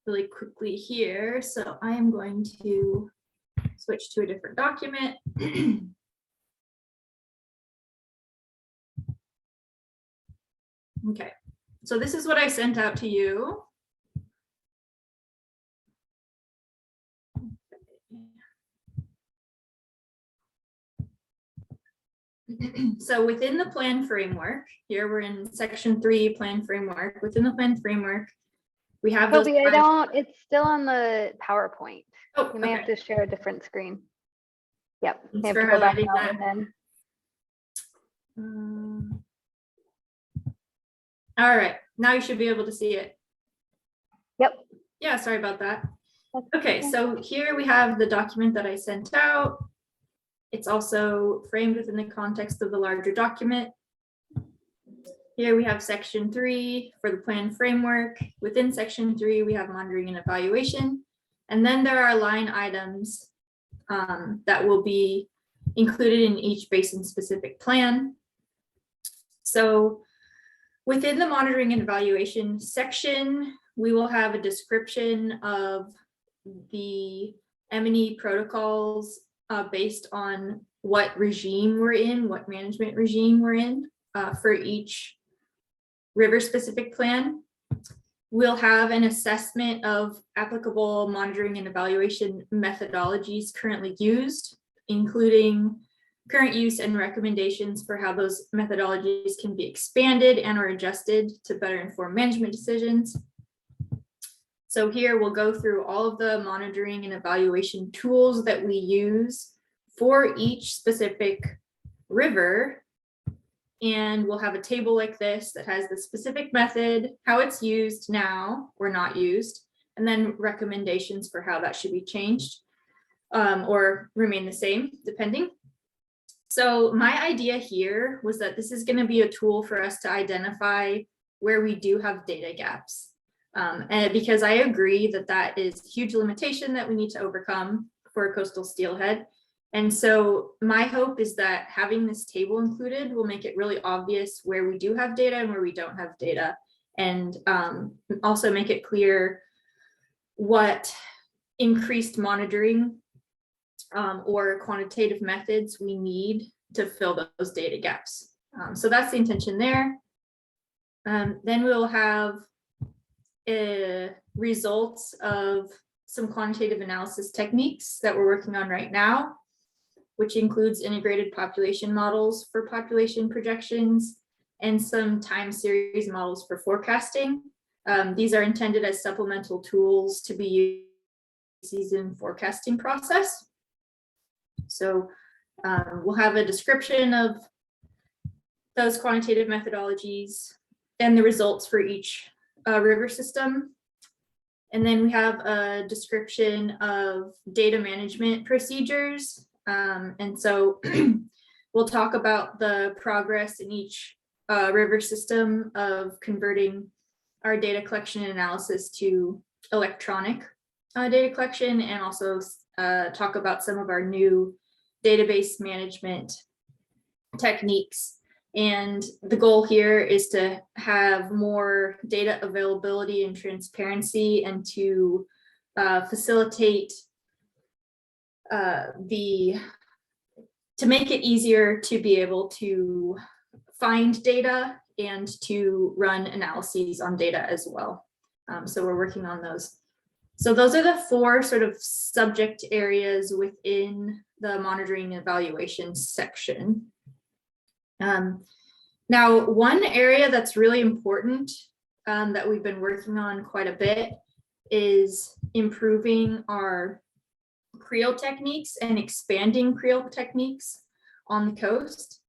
really quickly here. So I am going to switch to a different document. Okay, so this is what I sent out to you. So within the plan framework, here we're in section 3, plan framework. Within the plan framework, we have those Toby, five- it's still on the PowerPoint. Oh, You may have okay. to share a different screen. Yep. You Thanks have for to go back highlighting out that. and then. All right, now you should be able to see it. Yep. Yeah, sorry about that. That's Okay, so here we have the document that I sent out. It's also framed within the context of the larger document. Here we have section 3 for the plan framework. Within section 3, we have monitoring and evaluation. And then there are line items that will be included in each basin specific plan. So within the monitoring and evaluation section, we will have a description of the M&E protocols based on what regime we're in, what management regime we're in for each river specific plan. We'll have an assessment of applicable monitoring and evaluation methodologies currently used, including current use and recommendations for how those methodologies can be expanded and or adjusted to better inform management decisions. So here we'll go through all of the monitoring and evaluation tools that we use for each specific river. And we'll have a table like this that has the specific method, how it's used now or not used, and then recommendations for how that should be changed or remain the same, depending. So my idea here was that this is going to be a tool for us to identify where we do have data gaps. And because I agree that that is a huge limitation that we need to overcome for coastal steelhead. And so my hope is that having this table included will make it really obvious where we do have data and where we don't have data, and also make it clear what increased monitoring or quantitative methods we need to fill those data gaps. So that's the intention there. Then we'll have results of some quantitative analysis techniques that we're working on right now, which includes integrated population models for population projections and some time series models for forecasting. These are intended as supplemental tools to be used in the season forecasting process. So we'll have a description of those quantitative methodologies and the results for each river system. And then we have a description of data management procedures. And so we'll talk about the progress in each river system of converting our data collection and analysis to electronic data collection, and also talk about some of our new database management techniques. And the goal here is to have more data availability and transparency, and to facilitate to make it easier to be able to find data and to run analyses on data as well. So we're working on those. So those are the 4 sort of subject areas within the monitoring and evaluation section. Now, one area that's really important that we've been working on quite a bit is improving our creel techniques and expanding creel techniques on the coast.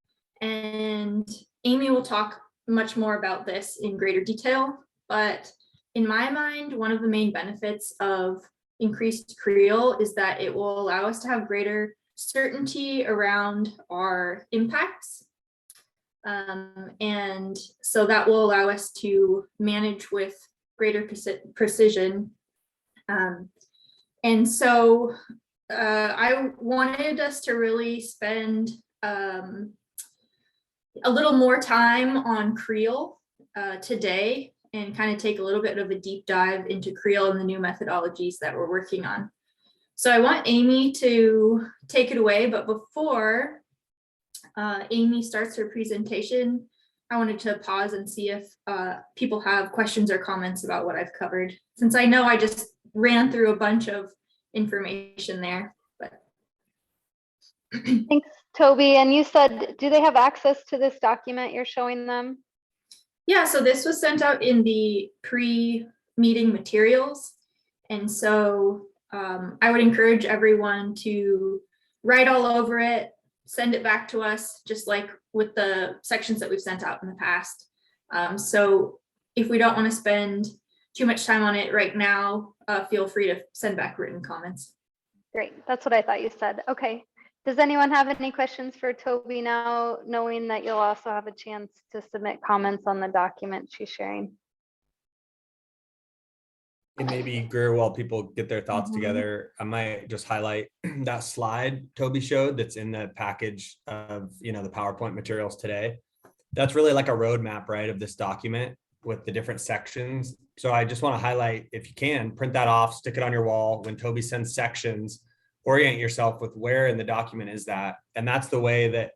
And Amy will talk much more about this in greater detail, but in my mind, one of the main benefits of increased creel is that it will allow us to have greater certainty around our impacts. And so that will allow us to manage with greater precision. And so I wanted us to really spend a little more time on creel today, and kind of take a little bit of a deep dive into creel and the new methodologies that we're working on. So I want Amy to take it away, but before Amy starts her presentation, I wanted to pause and see if people have questions or comments about what I've covered, since I know I just ran through a bunch of information there. But Thanks, Toby. And you said, do they have access to this document you're showing them? yeah, so this was sent out in the pre-meeting materials. And so I would encourage everyone to write all over it, send it back to us, just like with the sections that we've sent out in the past. So if we don't want to spend too much time on it right now, feel free to send back written comments. Great, that's what I thought you said. Okay. Does anyone have any questions for Toby now, knowing that you'll also have a chance to submit comments on the document she's sharing? And maybe Greer, while people get their thoughts together, I might just highlight that slide Toby showed that's in the package of, the PowerPoint materials today. That's really like a roadmap, right, of this document with the different sections. So I just want to highlight, if you can, print that off, stick it on your wall. When Toby sends sections, orient yourself with where in the document is that. And that's the way that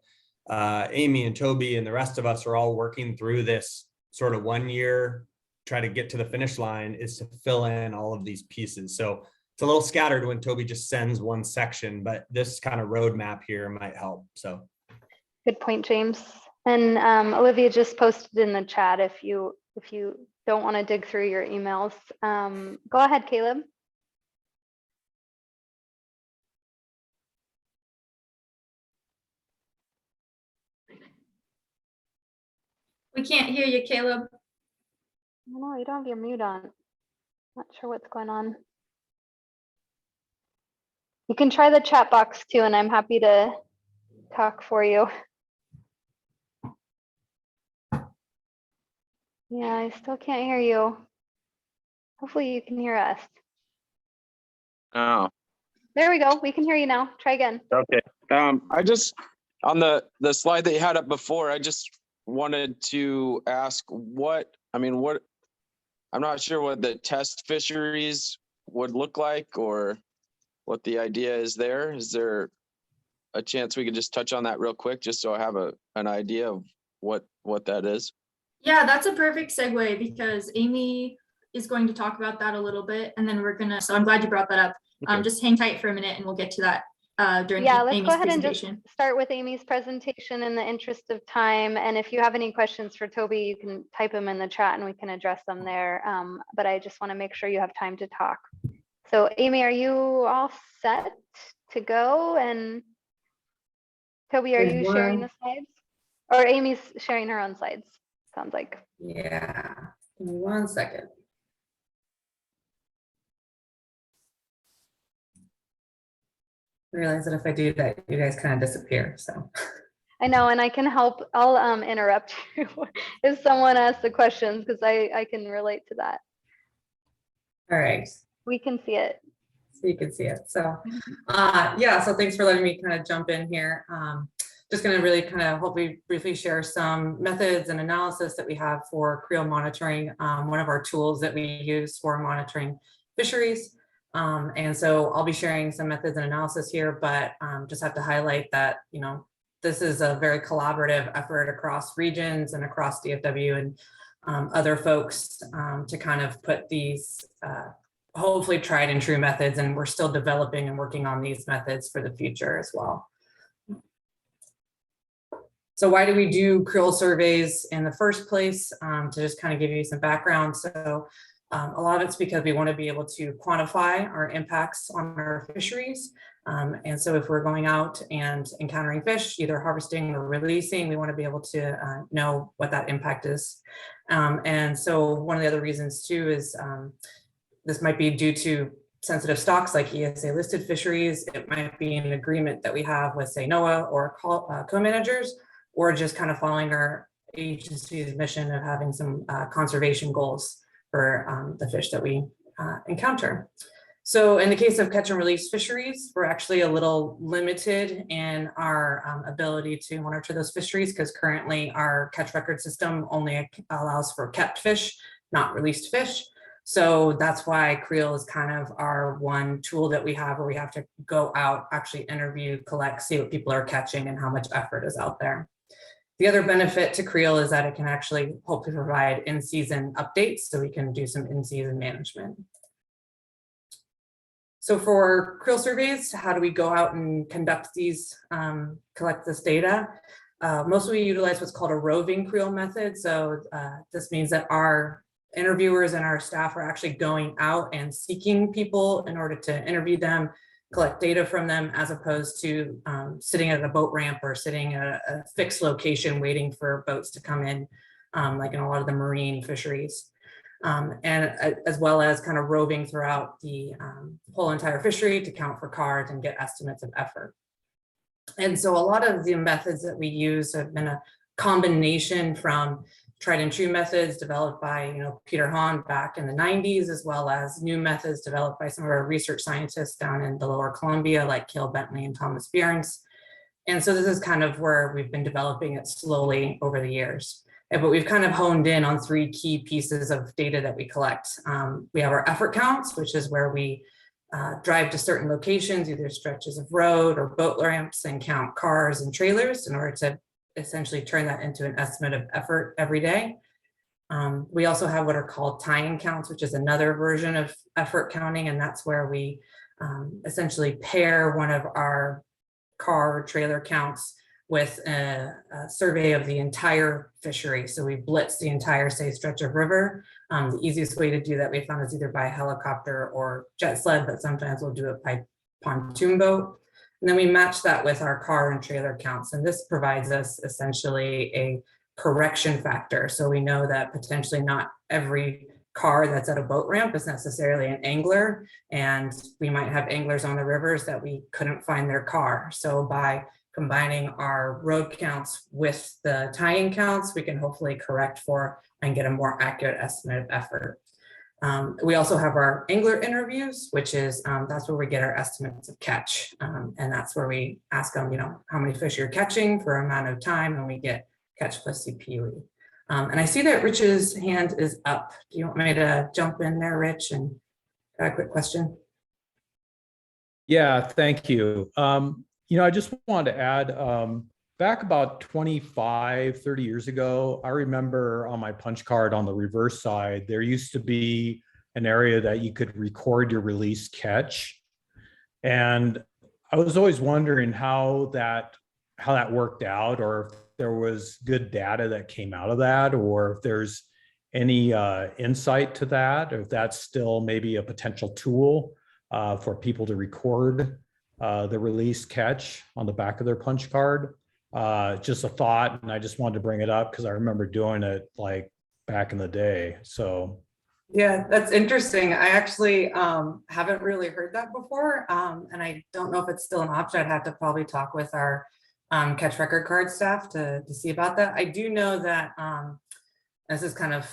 Amy and Toby and the rest of us are all working through this sort of 1 year, try to get to the finish line, is to fill in all of these pieces. So it's a little scattered when Toby just sends one section, but this kind of roadmap here might help. So good point, James. And Olivia just posted in the chat, if you don't want to dig through your emails, go ahead, Caleb. We can't hear you, Caleb. No, you don't have your mute on. Not sure what's going on. You can try the chat box too, and I'm happy to talk for you. Yeah, I still can't hear you. Hopefully you can hear us. Oh, There we go. We can hear you now. Try again. okay. I just, on the slide that you had up before, I just wanted to ask I'm not sure what the test fisheries would look like, or what the idea is there. Is there a chance we could just touch on that real quick, just so I have an idea of what that is? Yeah, that's a perfect segue, because Amy is going to talk about that a little bit, and then so I'm glad you brought that up. Okay. Just hang tight for a minute and we'll get to that. during Yeah, let's Amy's go ahead and just presentation. start with Amy's presentation in the interest of time. And if you have any questions for Toby, you can type them in the chat and we can address them there. But I just want to make sure you have time to talk. So Amy, are you all set to go? And Toby, are you sharing the slides? Or Amy's sharing her own slides, sounds like. Yeah, give me 1 second. I realize that if I do that, you guys kind of disappear, so. I know, and I can help. I'll interrupt you if someone asks the questions because I can relate to that. All right. We can see it. So you can see it. So yeah, so thanks for letting me kind of jump in here. Just going to really kind of hopefully briefly share some methods and analysis that we have for creel monitoring, one of our tools that we use for monitoring fisheries. And so I'll be sharing some methods and analysis here, but just have to highlight that, you know, this is a very collaborative effort across regions and across DFW and other folks to kind of put these hopefully tried and true methods, and we're still developing and working on these methods for the future as well. So why do we do creel surveys in the first place? To just kind of give you some background. So a lot of it's because we want to be able to quantify our impacts on our fisheries. And so if we're going out and encountering fish, either harvesting or releasing, we want to be able to know what that impact is. And so one of the other reasons too is this might be due to sensitive stocks like ESA listed fisheries. It might be an agreement that we have with, say, NOAA or co-managers, or just kind of following our agency's mission of having some conservation goals for the fish that we encounter. So in the case of catch and release fisheries, we're actually a little limited in our ability to monitor those fisheries because currently our catch record system only allows for kept fish, not released fish. So that's why Creel is kind of our one tool that we have where we have to go out, actually interview, collect, see what people are catching and how much effort is out there. The other benefit to Creel is that it can actually hopefully provide in-season updates so we can do some in-season management. So for creel surveys, how do we go out and conduct these, collect this data? Mostly we utilize what's called a roving creel method. So this means that our interviewers and our staff are actually going out and seeking people in order to interview them, collect data from them, as opposed to sitting at a boat ramp or sitting at a fixed location waiting for boats to come in, like in a lot of the marine fisheries. And as well as kind of roving throughout the whole entire fishery to count for cards and get estimates of effort. And so a lot of the methods that we use have been a combination from tried and true methods developed by, you know, Peter Hahn back in the 90s, as well as new methods developed by some of our research scientists down in the Lower Columbia, like Cale Bentley and Thomas Behrens. And so this is kind of where we've been developing it slowly over the years. But we've kind of honed in on three key pieces of data that we collect. We have our effort counts, which is where we drive to certain locations, either stretches of road or boat ramps, and count cars and trailers in order to essentially turn that into an estimate of effort every day. We also have what are called tie-in counts, which is another version of effort counting. And that's where we essentially pair one of our car or trailer counts with a survey of the entire fishery. So we blitz the entire, say, stretch of river. The easiest way to do that we found is either by helicopter or jet sled, but sometimes we'll do it by pontoon boat. And then we match that with our car and trailer counts. And this provides us essentially a correction factor. So we know that potentially not every car that's at a boat ramp is necessarily an angler. And we might have anglers on the rivers that we couldn't find their car. So by combining our road counts with the tie-in counts, we can hopefully correct for and get a more accurate estimate of effort. We also have our angler interviews, which is that's where we get our estimates of catch. And that's where we ask them, you know, how many fish you're catching for amount of time, and we get catch plus CPUE. And I see that Rich's hand is up. Do you want me to jump in there, Rich, and got a quick question? Yeah, thank you. You know, I just wanted to add, back about 25, 30 years ago, I remember on my punch card on the reverse side, there used to be an area that you could record your release catch. And I was always wondering how that worked out, or if there was good data that came out of that, or if there's any insight to that, or if that's still maybe a potential tool for people to record the released catch on the back of their punch card. Just a thought, and I just wanted to bring it up because I remember doing it like back in the day. So Yeah, that's interesting. I actually haven't really heard that before. And I don't know if it's still an option. I'd have to probably talk with our catch record card staff to see about that. I do know that this is kind of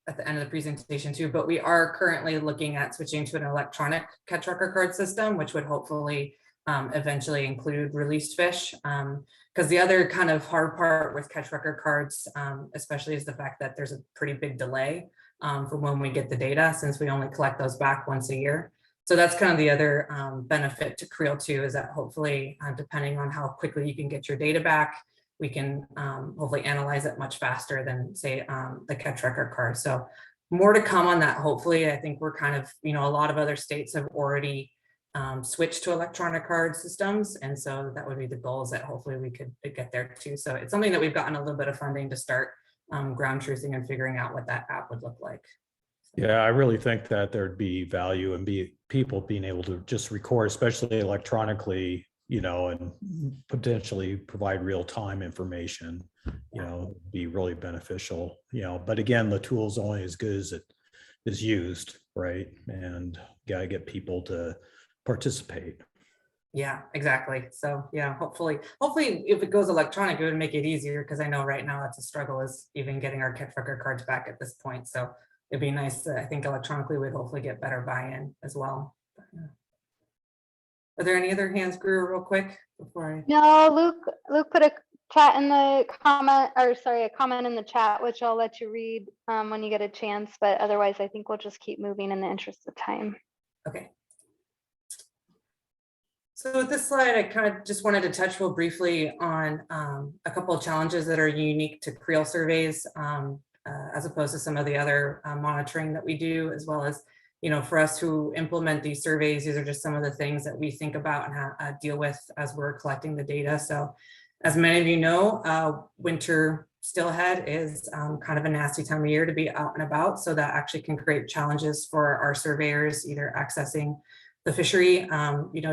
at the end of the presentation too, but we are currently looking at switching to an electronic catch record card system, which would hopefully eventually include released fish. Because the other kind of hard part with catch record cards, especially, is the fact that there's a pretty big delay from when we get the data, since we only collect those back once a year. So that's kind of the other benefit to Creel too, is that hopefully, depending on how quickly you can get your data back, we can hopefully analyze it much faster than, say, the catch record card. So more to come on that. Hopefully, I think we're kind of, a lot of other states have already switched to electronic card systems. And so that would be the goal, is that hopefully we could get there too. So it's something that we've gotten a little bit of funding to start ground truthing and figuring out what that app would look like. yeah, I really think that there'd be value in people being able to just record, especially electronically, and potentially provide real-time information, be really beneficial, but again, the tool's only as good as it is used, right? And gotta get people to participate. Yeah, exactly. So yeah, hopefully if it goes electronic, it would make it easier, because I know right now that's a struggle, is even getting our catch record cards back at this point. So it'd be nice to, I think electronically we'd hopefully get better buy-in as well. But, yeah. Are there any other hands, Greer, real quick before I? No, Luke put a chat in the comment, or sorry, a comment in the chat, which I'll let you read when you get a chance, but otherwise I think we'll just keep moving in the interest of time. Okay. So with this slide, I kind of just wanted to touch real briefly on a couple of challenges that are unique to Krill surveys, as opposed to some of the other monitoring that we do, as well as, for us who implement these surveys, these are just some of the things that we think about and deal with as we're collecting the data. So as many of you know, winter steelhead is kind of a nasty time of year to be out and about. So that actually can create challenges for our surveyors, either accessing the fishery,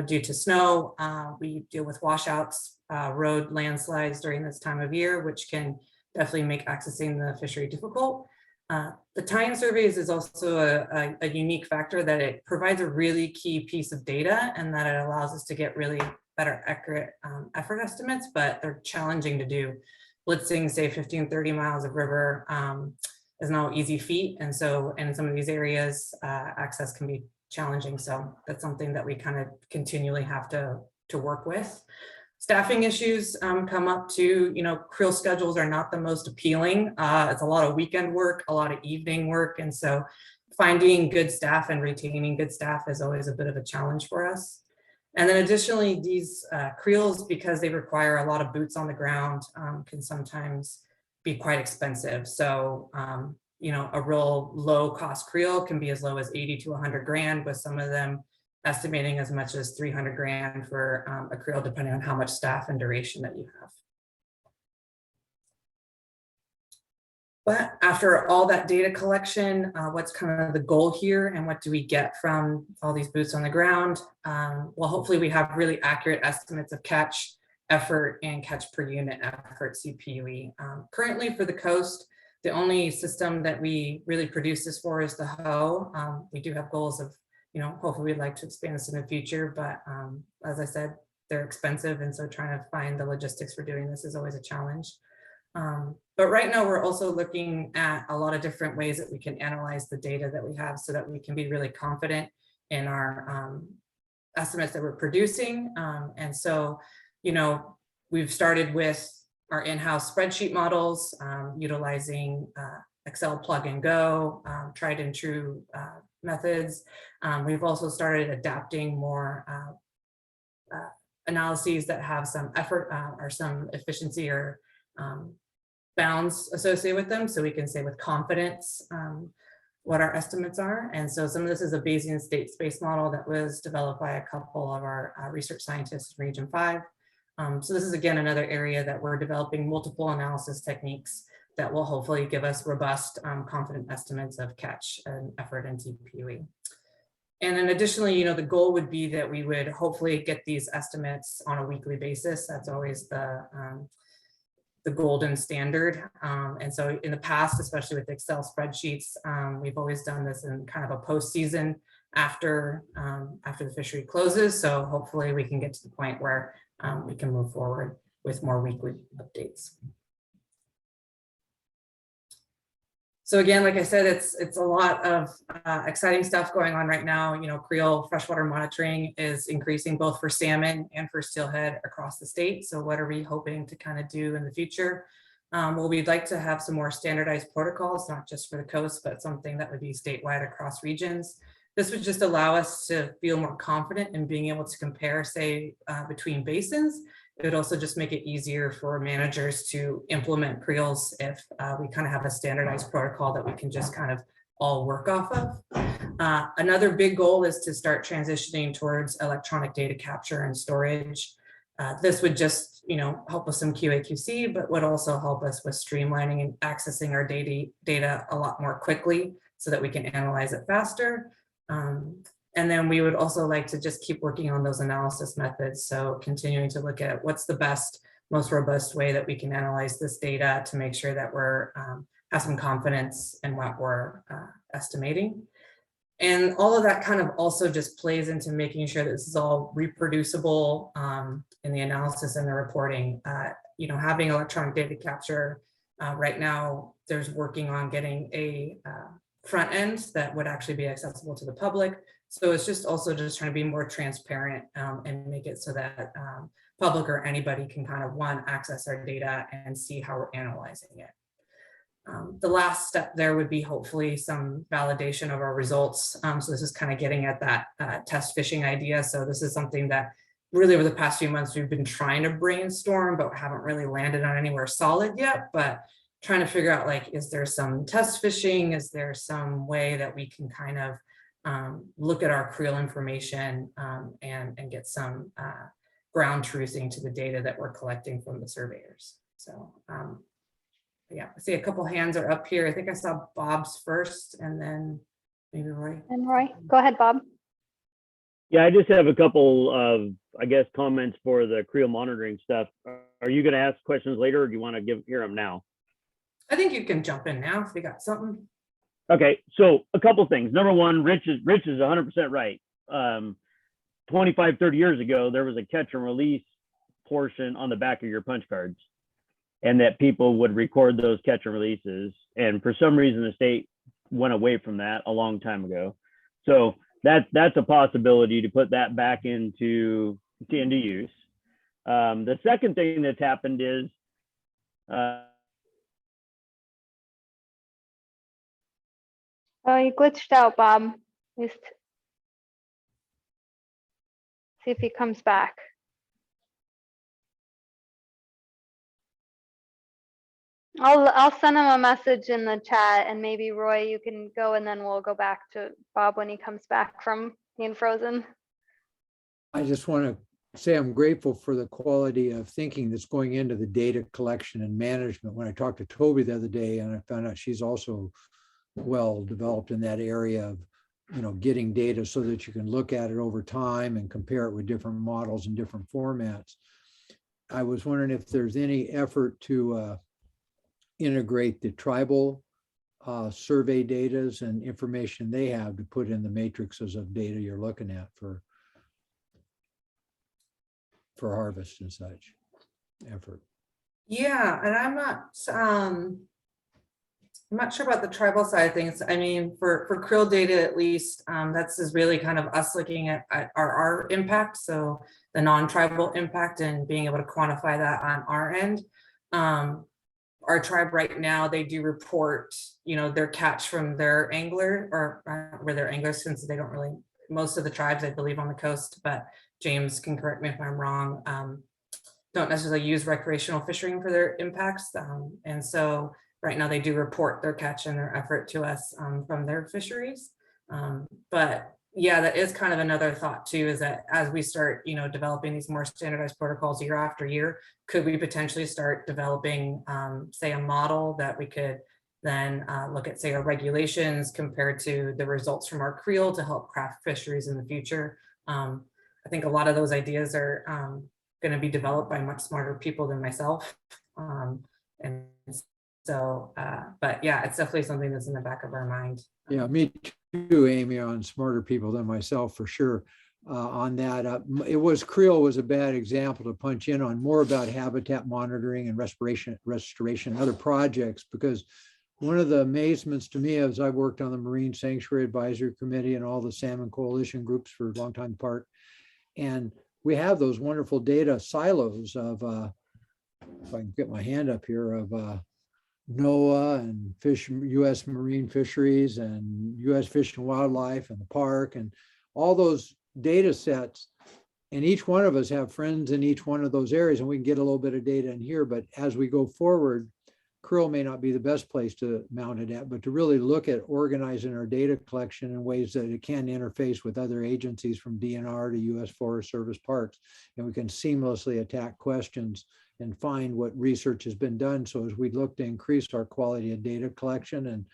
due to snow. We deal with washouts, road landslides during this time of year, which can definitely make accessing the fishery difficult. The time surveys is also a unique factor, that it provides a really key piece of data, and that it allows us to get really better accurate effort estimates, but they're challenging to do. Blitzing, say 15, 30 miles of river is no easy feat. And so in some of these areas, access can be challenging. So that's something that we kind of continually have to work with. Staffing issues come up too. Creel schedules are not the most appealing. It's a lot of weekend work, a lot of evening work. And so finding good staff and retaining good staff is always a bit of a challenge for us. And then additionally, these creels, because they require a lot of boots on the ground, can sometimes be quite expensive. So a real low cost creel can be as low as 80 to 100 grand, with some of them estimating as much as 300 grand for a creel, depending on how much staff and duration that you have. But after all that data collection, what's kind of the goal here, and what do we get from all these boots on the ground? Well, hopefully we have really accurate estimates of catch, effort, and catch per unit effort, CPUE. Currently for the coast, the only system that we really produce this for is the hoe. We do have goals of, hopefully we'd like to expand this in the future, but as I said, they're expensive. And so trying to find the logistics for doing this is always a challenge. But right now we're also looking at a lot of different ways that we can analyze the data that we have, so that we can be really confident in our estimates that we're producing. And so, we've started with our in-house spreadsheet models, utilizing Excel plug and go, tried and true methods. We've also started adapting more analyses that have some effort or some efficiency or bounds associated with them, so we can say with confidence what our estimates are. And so some of this is a Bayesian state space model that was developed by a couple of our research scientists in Region 5. So this is again another area that we're developing multiple analysis techniques that will hopefully give us robust, confident estimates of catch and effort and TPUE. And then additionally, the goal would be that we would hopefully get these estimates on a weekly basis. That's always the golden standard. And so in the past, especially with Excel spreadsheets, we've always done this in kind of a postseason after the fishery closes. So hopefully we can get to the point where we can move forward with more weekly updates. So again, like I said, it's a lot of exciting stuff going on right now. Creel freshwater monitoring is increasing both for salmon and for steelhead across the state. So what are we hoping to kind of do in the future? Well, we'd like to have some more standardized protocols, not just for the coast, but something that would be statewide across regions. This would just allow us to feel more confident in being able to compare, say, between basins. It would also just make it easier for managers to implement creels if we kind of have a standardized protocol that we can just kind of all work off of. Another big goal is to start transitioning towards electronic data capture and storage. This would just, help with some QA/QC, but would also help us with streamlining and accessing our data a lot more quickly so that we can analyze it faster. And then we would also like to just keep working on those analysis methods. So continuing to look at what's the best, most robust way that we can analyze this data to make sure that we're have some confidence in what we're estimating. And all of that kind of also just plays into making sure that this is all reproducible in the analysis and the reporting. Having electronic data capture right now, there's working on getting a front end that would actually be accessible to the public. So it's just also just trying to be more transparent and make it so that public or anybody can kind of access our data and see how we're analyzing it. The last step there would be hopefully some validation of our results. So this is kind of getting at that test fishing idea. So this is something that really over the past few months we've been trying to brainstorm, but haven't really landed on anywhere solid yet. But trying to figure out, like, is there some test fishing? Is there some way that we can kind of look at our creel information and get some ground truthing to the data that we're collecting from the surveyors. So yeah, I see a couple hands are up here. I think I saw Bob's first and then maybe Roy. And Roy, go ahead, Bob. Yeah, I just have a couple of, I guess, comments for the creel monitoring stuff. Are you going to ask questions later, or do you want to hear them now? I think you can jump in now if you got something. Okay, so a couple things. Number one, Rich is 100% right. 25, 30 years ago, there was a catch and release portion on the back of your punch cards, and that people would record those catch and releases. And for some reason, the state went away from that a long time ago. So that's a possibility to put that back into use. The second thing that's happened is Oh, you glitched out, Bob. Just see if he comes back. I'll send him a message in the chat, and maybe Roy, you can go, and then we'll go back to Bob when he comes back from being frozen. I just want to say I'm grateful for the quality of thinking that's going into the data collection and management. When I talked to Toby the other day, and I found out she's also well developed in that area of, getting data so that you can look at it over time and compare it with different models and different formats. I was wondering if there's any effort to integrate the tribal survey data and information they have to put in the matrices of data you're looking at for harvest and such effort. Yeah, and I'm not sure about the tribal side of things. I mean, for creel data, at least, that's is really kind of us looking at our impact. So the non-tribal impact and being able to quantify that on our end. Our tribe right now, they do report, their catch from their angler or where they're anglers, since they don't really, most of the tribes, I believe, on the coast, but James can correct me if I'm wrong, don't necessarily use recreational fishing for their impacts. And so right now they do report their catch and their effort to us from their fisheries. But yeah, that is kind of another thought too, is that as we start, developing these more standardized protocols year after year, could we potentially start developing, say, a model that we could then look at, say, our regulations compared to the results from our Creel to help craft fisheries in the future. I think a lot of those ideas are going to be developed by much smarter people than myself. And so, but yeah, it's definitely something that's in the back of our mind. Yeah, me too, Amy, on smarter people than myself, for sure. On that, Creel was a bad example to punch in on, more about habitat monitoring and restoration and other projects, because one of the amazements to me as I've worked on the Marine Sanctuary Advisory Committee and all the Salmon Coalition groups for a long time apart, and we have those wonderful data silos of, if I can get my hand up here, of NOAA and U.S. Marine Fisheries and U.S. Fish and Wildlife and the park and all those data sets. And each one of us have friends in each one of those areas, and we can get a little bit of data in here. But as we go forward, Creel may not be the best place to mount it at, but to really look at organizing our data collection in ways that it can interface with other agencies from DNR to U.S. Forest Service parks, and we can seamlessly attack questions and find what research has been done. So as we look to increase our quality of data collection and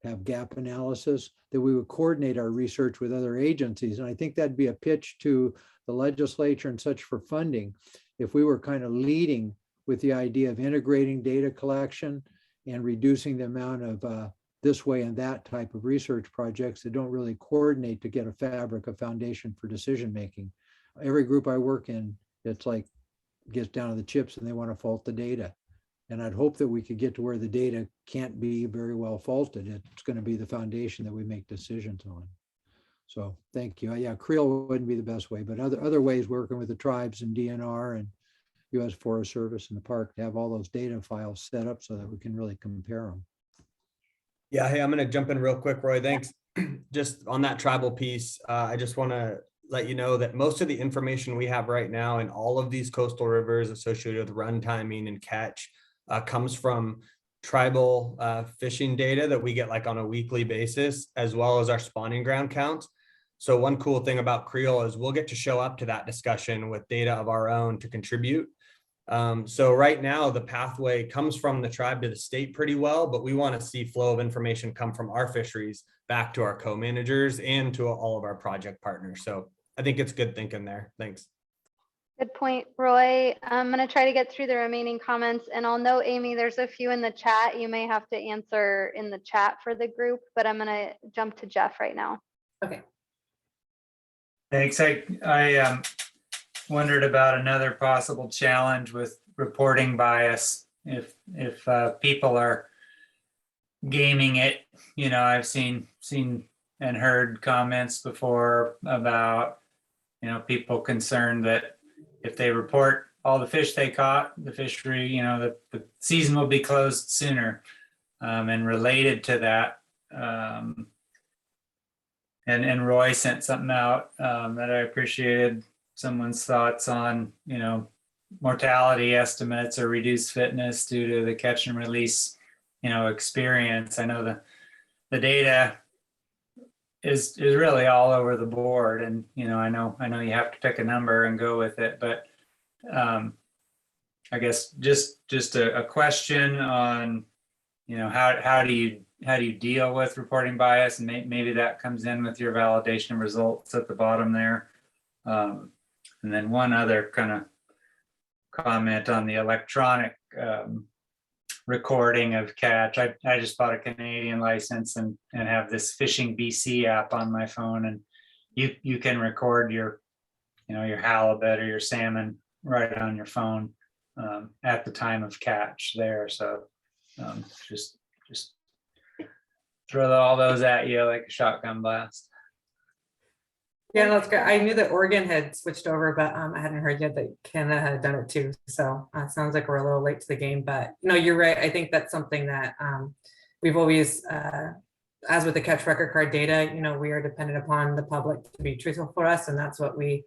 have gap analysis, that we would coordinate our research with other agencies. And I think that'd be a pitch to the legislature and such for funding, if we were kind of leading with the idea of integrating data collection and reducing the amount of this way and that type of research projects that don't really coordinate to get a foundation for decision making. Every group I work in, it's like gets down to the chips and they want to fault the data. And I'd hope that we could get to where the data can't be very well faulted. It's going to be the foundation that we make decisions on. So thank you. Yeah, Creel wouldn't be the best way, but other ways, working with the tribes and DNR and U.S. Forest Service and the park, to have all those data files set up so that we can really compare them. Yeah, hey, I'm going to jump in real quick, Roy. Thanks. Just on that tribal piece, I just want to let you know that most of the information we have right now in all of these coastal rivers associated with run timing and catch comes from tribal fishing data that we get like on a weekly basis, as well as our spawning ground counts. So one cool thing about Creel is we'll get to show up to that discussion with data of our own to contribute. So right now the pathway comes from the tribe to the state pretty well, but we want to see flow of information come from our fisheries back to our co-managers and to all of our project partners. So I think it's good thinking there. Thanks. Good point, Roy. I'm going to try to get through the remaining comments, and I'll note, Amy, there's a few in the chat. You may have to answer in the chat for the group, but I'm going to jump to Jeff right now. Okay. Thanks. I wondered about another possible challenge with reporting bias. If people are gaming it, I've seen and heard comments before about, people concerned that if they report all the fish they caught, the fishery, the season will be closed sooner. And related to that, and Roy sent something out that I appreciated, someone's thoughts on, mortality estimates or reduced fitness due to the catch and release, experience. I know the data is really all over the board, and I know you have to pick a number and go with it, but I guess just a question on how do you deal with reporting bias, and maybe that comes in with your validation results at the bottom there, and then one other kind of comment on the electronic recording of catch. I just bought a Canadian license and have this Fishing BC app on my phone, and you can record your halibut or your salmon right on your phone at the time of catch there. So just throw all those at you like a shotgun blast. Yeah, that's good. I knew that Oregon had switched over, but I hadn't heard yet that Canada had done it too. So it sounds like we're a little late to the game, but you're right. I think that's something that we've always, as with the catch record card data, we are dependent upon the public to be truthful for us. And that's what we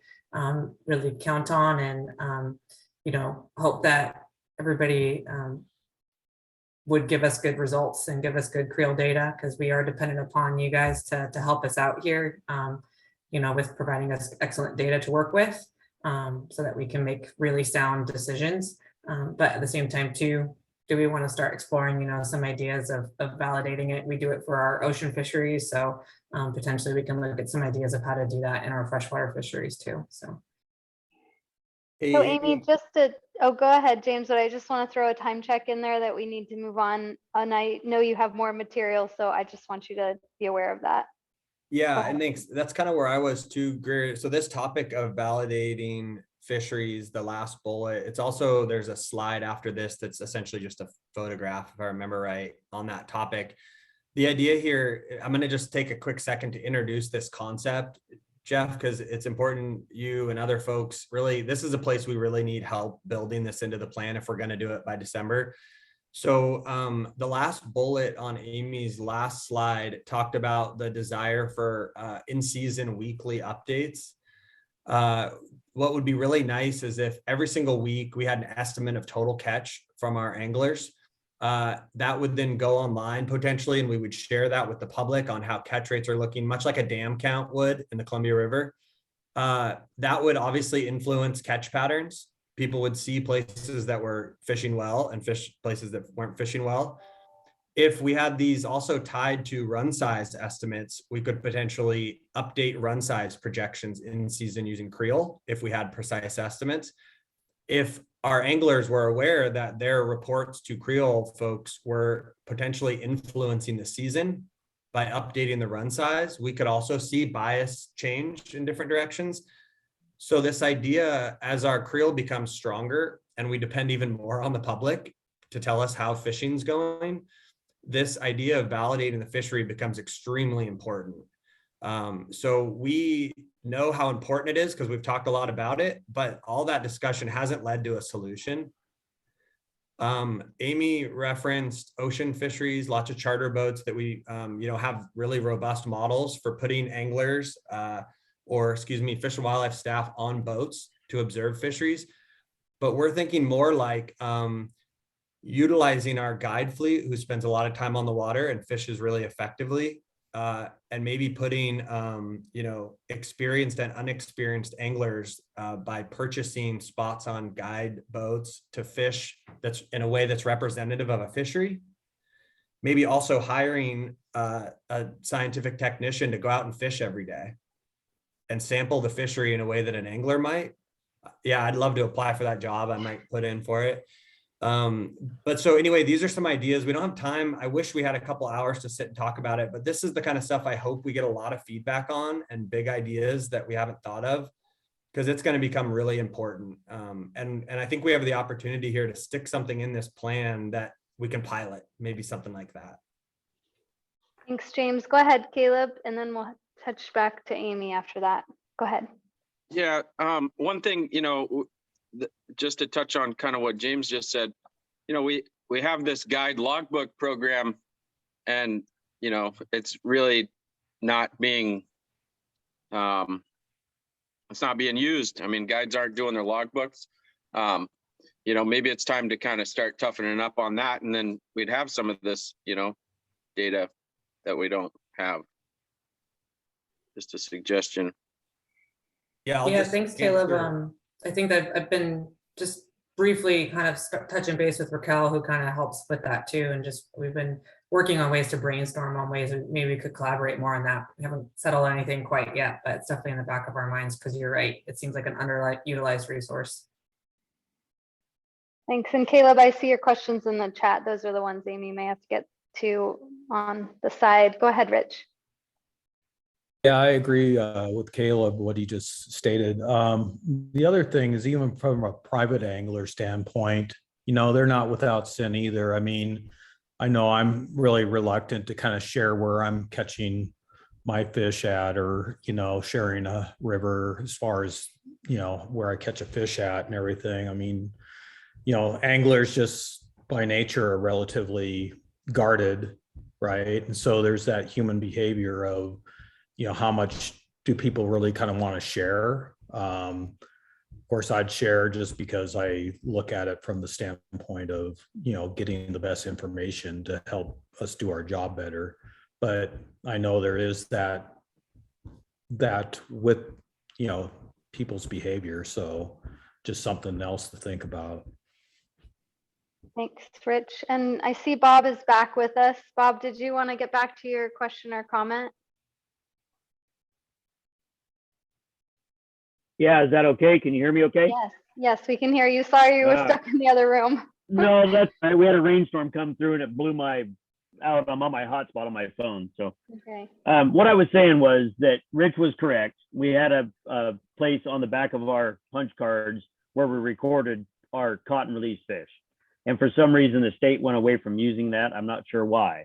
really count on, and, hope that everybody would give us good results and give us good Creel data, because we are dependent upon you guys to help us out here, with providing us excellent data to work with, so that we can make really sound decisions. But at the same time too, do we want to start exploring, some ideas of validating it? We do it for our ocean fisheries, so potentially we can look at some ideas of how to do that in our freshwater fisheries too. So. So Amy, go ahead, James, but I just want to throw a time check in there that we need to move on. And I know you have more material, so I just want you to be aware of that. Yeah, and thanks. That's kind of where I was too, Greer. So this topic of validating fisheries, the last bullet, it's also, there's a slide after this that's essentially just a photograph, if I remember right, on that topic. The idea here, I'm going to just take a quick second to introduce this concept, Jeff, because it's important. You and other folks really, this is a place we really need help building this into the plan if we're going to do it by December. So the last bullet on Amy's last slide talked about the desire for in-season weekly updates. What would be really nice is if every single week we had an estimate of total catch from our anglers. That would then go online potentially, and we would share that with the public on how catch rates are looking, much like a dam count would in the Columbia River. That would obviously influence catch patterns. People would see places that were fishing well and places that weren't fishing well. If we had these also tied to run size estimates, we could potentially update run size projections in season using Creel if we had precise estimates. If our anglers were aware that their reports to Creel folks were potentially influencing the season by updating the run size, we could also see bias change in different directions. So this idea, as our Creel becomes stronger and we depend even more on the public to tell us how fishing's going, this idea of validating the fishery becomes extremely important. So we know how important it is because we've talked a lot about it, but all that discussion hasn't led to a solution. Amy referenced ocean fisheries, lots of charter boats that we have really robust models for putting anglers Fish and Wildlife staff on boats to observe fisheries. But we're thinking more like utilizing our guide fleet, who spends a lot of time on the water and fishes really effectively, and maybe putting experienced and unexperienced anglers by purchasing spots on guide boats to fish that's in a way that's representative of a fishery. Maybe also hiring a scientific technician to go out and fish every day and sample the fishery in a way that an angler might. Yeah, I'd love to apply for that job. I might put in for it. But so anyway, these are some ideas. We don't have time. I wish we had a couple hours to sit and talk about it, but this is the kind of stuff I hope we get a lot of feedback on and big ideas that we haven't thought of, because it's going to become really important. And I think we have the opportunity here to stick something in this plan that we can pilot, maybe something like that. Thanks, James. Go ahead, Caleb, and then we'll touch back to Amy after that. Go ahead. Yeah, one thing, just to touch on kind of what James just said, we have this guide logbook program, and it's really not being it's not being used. I mean, guides aren't doing their logbooks. Maybe it's time to kind of start toughening up on that, and then we'd have some of this data that we don't have. Just a suggestion. Yeah, thanks, Caleb. I think that I've been just briefly kind of touching base with Raquel, who kind of helps with that too. And we've been working on ways to brainstorm on ways that maybe we could collaborate more on that. We haven't settled anything quite yet, but it's definitely in the back of our minds, because you're right. It seems like an underutilized resource. Thanks. And Caleb, I see your questions in the chat. Those are the ones Amy may have to get to on the side. Go ahead, Rich. Yeah, I agree with Caleb, what he just stated. The other thing is, even from a private angler standpoint, they're not without sin either. I mean, I know I'm really reluctant to kind of share where I'm catching my fish at, or, sharing a river as far as, where I catch a fish at and everything. I mean, anglers just by nature are relatively guarded, right? And so there's that human behavior of, how much do people really kind of want to share? Of course, I'd share just because I look at it from the standpoint of, getting the best information to help us do our job better. But I know there is that with, people's behavior. So just something else to think about. Thanks, Rich. And I see Bob is back with us. Bob, did you want to get back to your question or comment? Yeah, is that okay? Can you hear me okay? Yes, we can hear you. Sorry you were stuck in the other room. No, that's right. We had a rainstorm come through and it blew out. I'm on my hotspot on my phone. So Okay. what I was saying was that Rich was correct. We had a place on the back of our punch cards where we recorded our cotton release fish. And for some reason, the state went away from using that. I'm not sure why.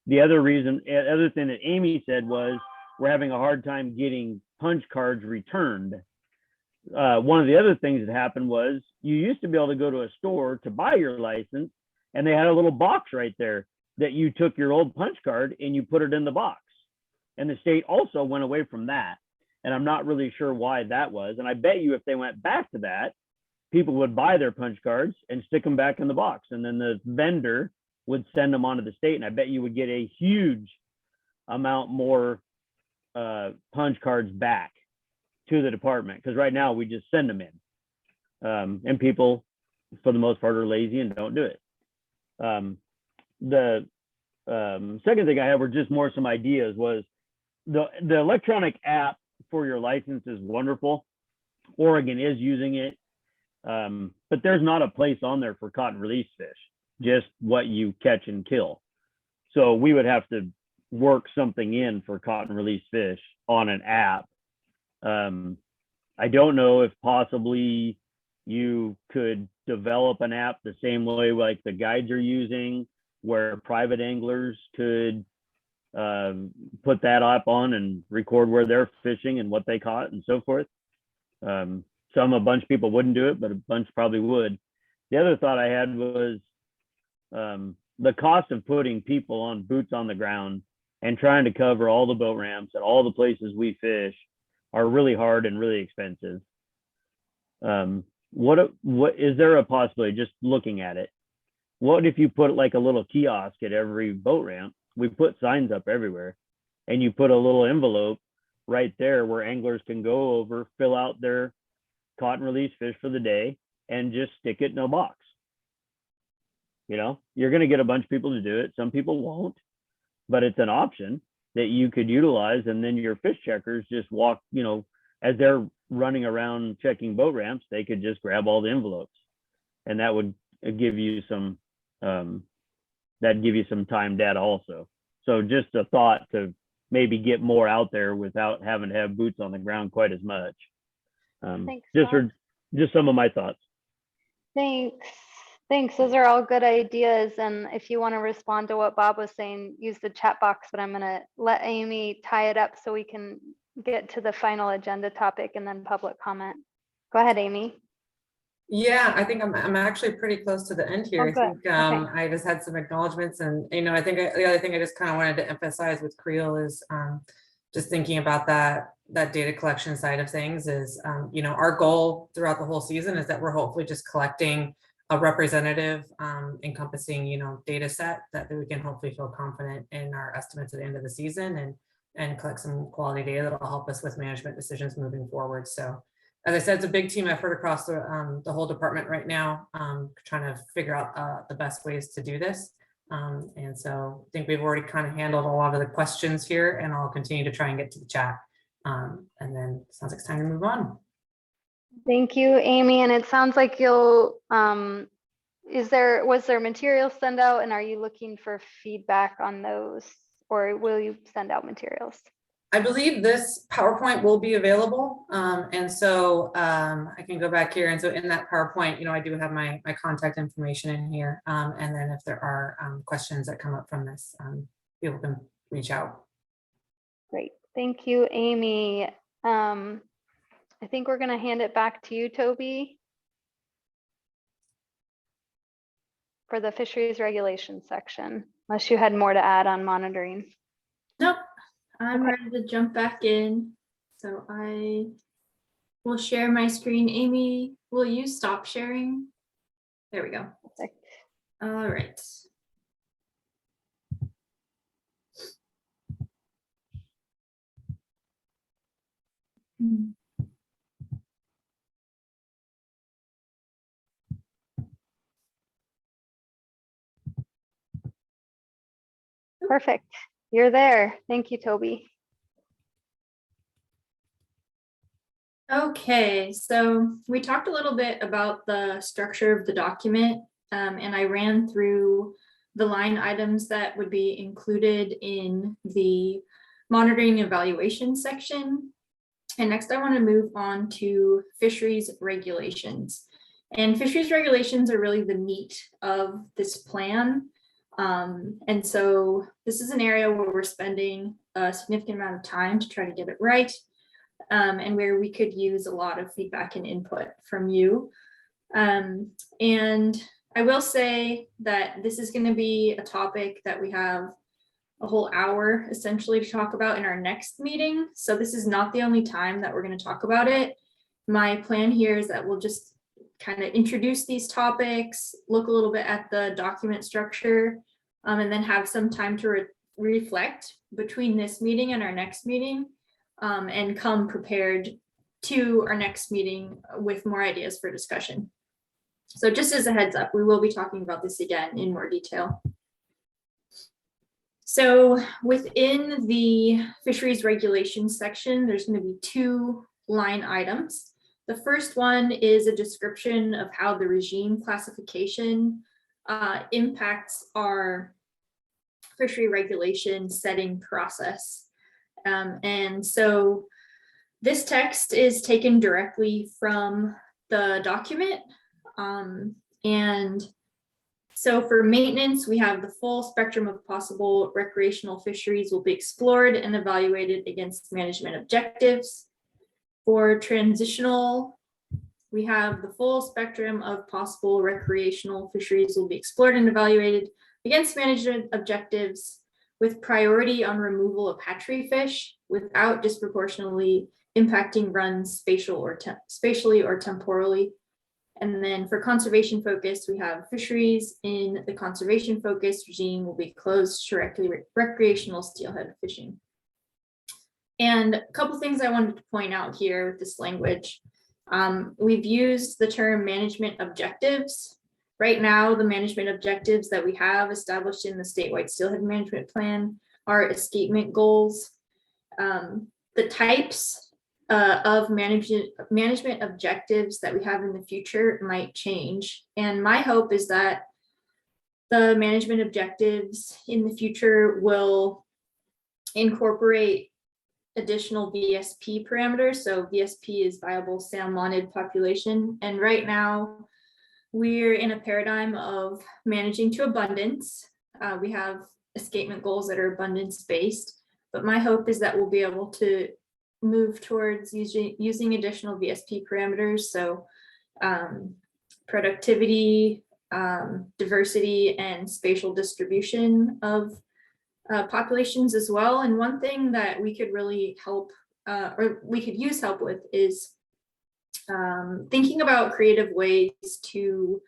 The other thing that Amy said was we're having a hard time getting punch cards returned. One of the other things that happened was you used to be able to go to a store to buy your license, and they had a little box right there that you took your old punch card and you put it in the box. And the state also went away from that. And I'm not really sure why that was. And I bet you if they went back to that, people would buy their punch cards and stick them back in the box. And then the vendor would send them on to the state. And I bet you would get a huge amount more punch cards back to the department. Because right now we just send them in. And people, for the most part, are lazy and don't do it. The second thing I had were just more some ideas was the electronic app for your license is wonderful. Oregon is using it, but there's not a place on there for cotton release fish, just what you catch and kill. So we would have to work something in for cotton release fish on an app. I don't know if possibly you could develop an app the same way like the guides are using, where private anglers could put that app on and record where they're fishing and what they caught and so forth. A bunch of people wouldn't do it, but a bunch probably would. The other thought I had was the cost of putting people on boots on the ground and trying to cover all the boat ramps at all the places we fish are really hard and really expensive. What is there a possibility, just looking at it, what if you put like a little kiosk at every boat ramp? We put signs up everywhere, and you put a little envelope right there where anglers can go over, fill out their cotton release fish for the day, and just stick it in a box. You're going to get a bunch of people to do it. Some people won't, but it's an option that you could utilize. And then your fish checkers just walk, as they're running around checking boat ramps, they could just grab all the envelopes, and that would give you some time data also. So just a thought to maybe get more out there without having to have boots on the ground quite as much. Thanks, just some of my thoughts. Thanks. Those are all good ideas. And if you want to respond to what Bob was saying, use the chat box, but I'm going to let Amy tie it up so we can get to the final agenda topic and then public comment. Go ahead, Amy. Yeah, I think I'm actually pretty close to the end here. I think Okay. I just had some acknowledgements, and I think the other thing I just kind of wanted to emphasize with Creel is just thinking about that data collection side of things is our goal throughout the whole season is that we're hopefully just collecting a representative encompassing data set that we can hopefully feel confident in our estimates at the end of the season and collect some quality data that will help us with management decisions moving forward. So as I said, it's a big team effort across the whole department right now, trying to figure out the best ways to do this. And so I think we've already kind of handled a lot of the questions here, and I'll continue to try and get to the chat. And then it sounds like it's time to move on. Thank you, Amy. And it sounds like you'll, was there materials sent out, and are you looking for feedback on those, or will you send out materials? I believe this PowerPoint will be available. And so I can go back here. And so in that PowerPoint, I do have my contact information in here. And then if there are questions that come up from this, people can reach out. Great. Thank you, Amy. I think we're going to hand it back to you, Toby, for the Fisheries Regulations section, unless you had more to add on monitoring. Nope. I'm ready to jump back in. So will share my screen. Amy, will you stop sharing? There we go. Perfect. All right. Perfect. You're there. Thank you, Toby. Okay, so we talked a little bit about the structure of the document, and I ran through the line items that would be included in the monitoring evaluation section. And next I want to move on to fisheries regulations. And fisheries regulations are really the meat of this plan. And so this is an area where we're spending a significant amount of time to try to get it right. And where we could use a lot of feedback and input from you. And I will say that this is going to be a topic that we have a whole hour essentially to talk about in our next meeting. So this is not the only time that we're going to talk about it. My plan here is that we'll just kind of introduce these topics, look a little bit at the document structure, and then have some time to reflect between this meeting and our next meeting. And come prepared to our next meeting with more ideas for discussion. So just as a heads up, we will be talking about this again in more detail. So within the fisheries regulations section, there's going to be 2 line items. The first one is a description of how the regime classification impacts our fishery regulation setting process. And so this text is taken directly from the document. And so for maintenance, we have the full spectrum of possible recreational fisheries will be explored and evaluated against management objectives. For transitional, we have the full spectrum of possible recreational fisheries will be explored and evaluated against management objectives, with priority on removal of hatchery fish without disproportionately impacting runs spatially or temporally. And then for conservation focus, we have fisheries in the conservation focus regime will be closed to recreational steelhead fishing. And a couple things I wanted to point out here with this language. We've used the term management objectives. Right now, the management objectives that we have established in the statewide steelhead management plan are escapement goals. The types of management objectives that we have in the future might change. And my hope is that the management objectives in the future will incorporate additional VSP parameters. So VSP is viable salmonid population. And right now, we're in a paradigm of managing to abundance. We have escapement goals that are abundance based, but my hope is that we'll be able to move towards using additional VSP parameters. So productivity, diversity, and spatial distribution of populations as well. And one thing that we could really help, or we could use help with is thinking about creative ways to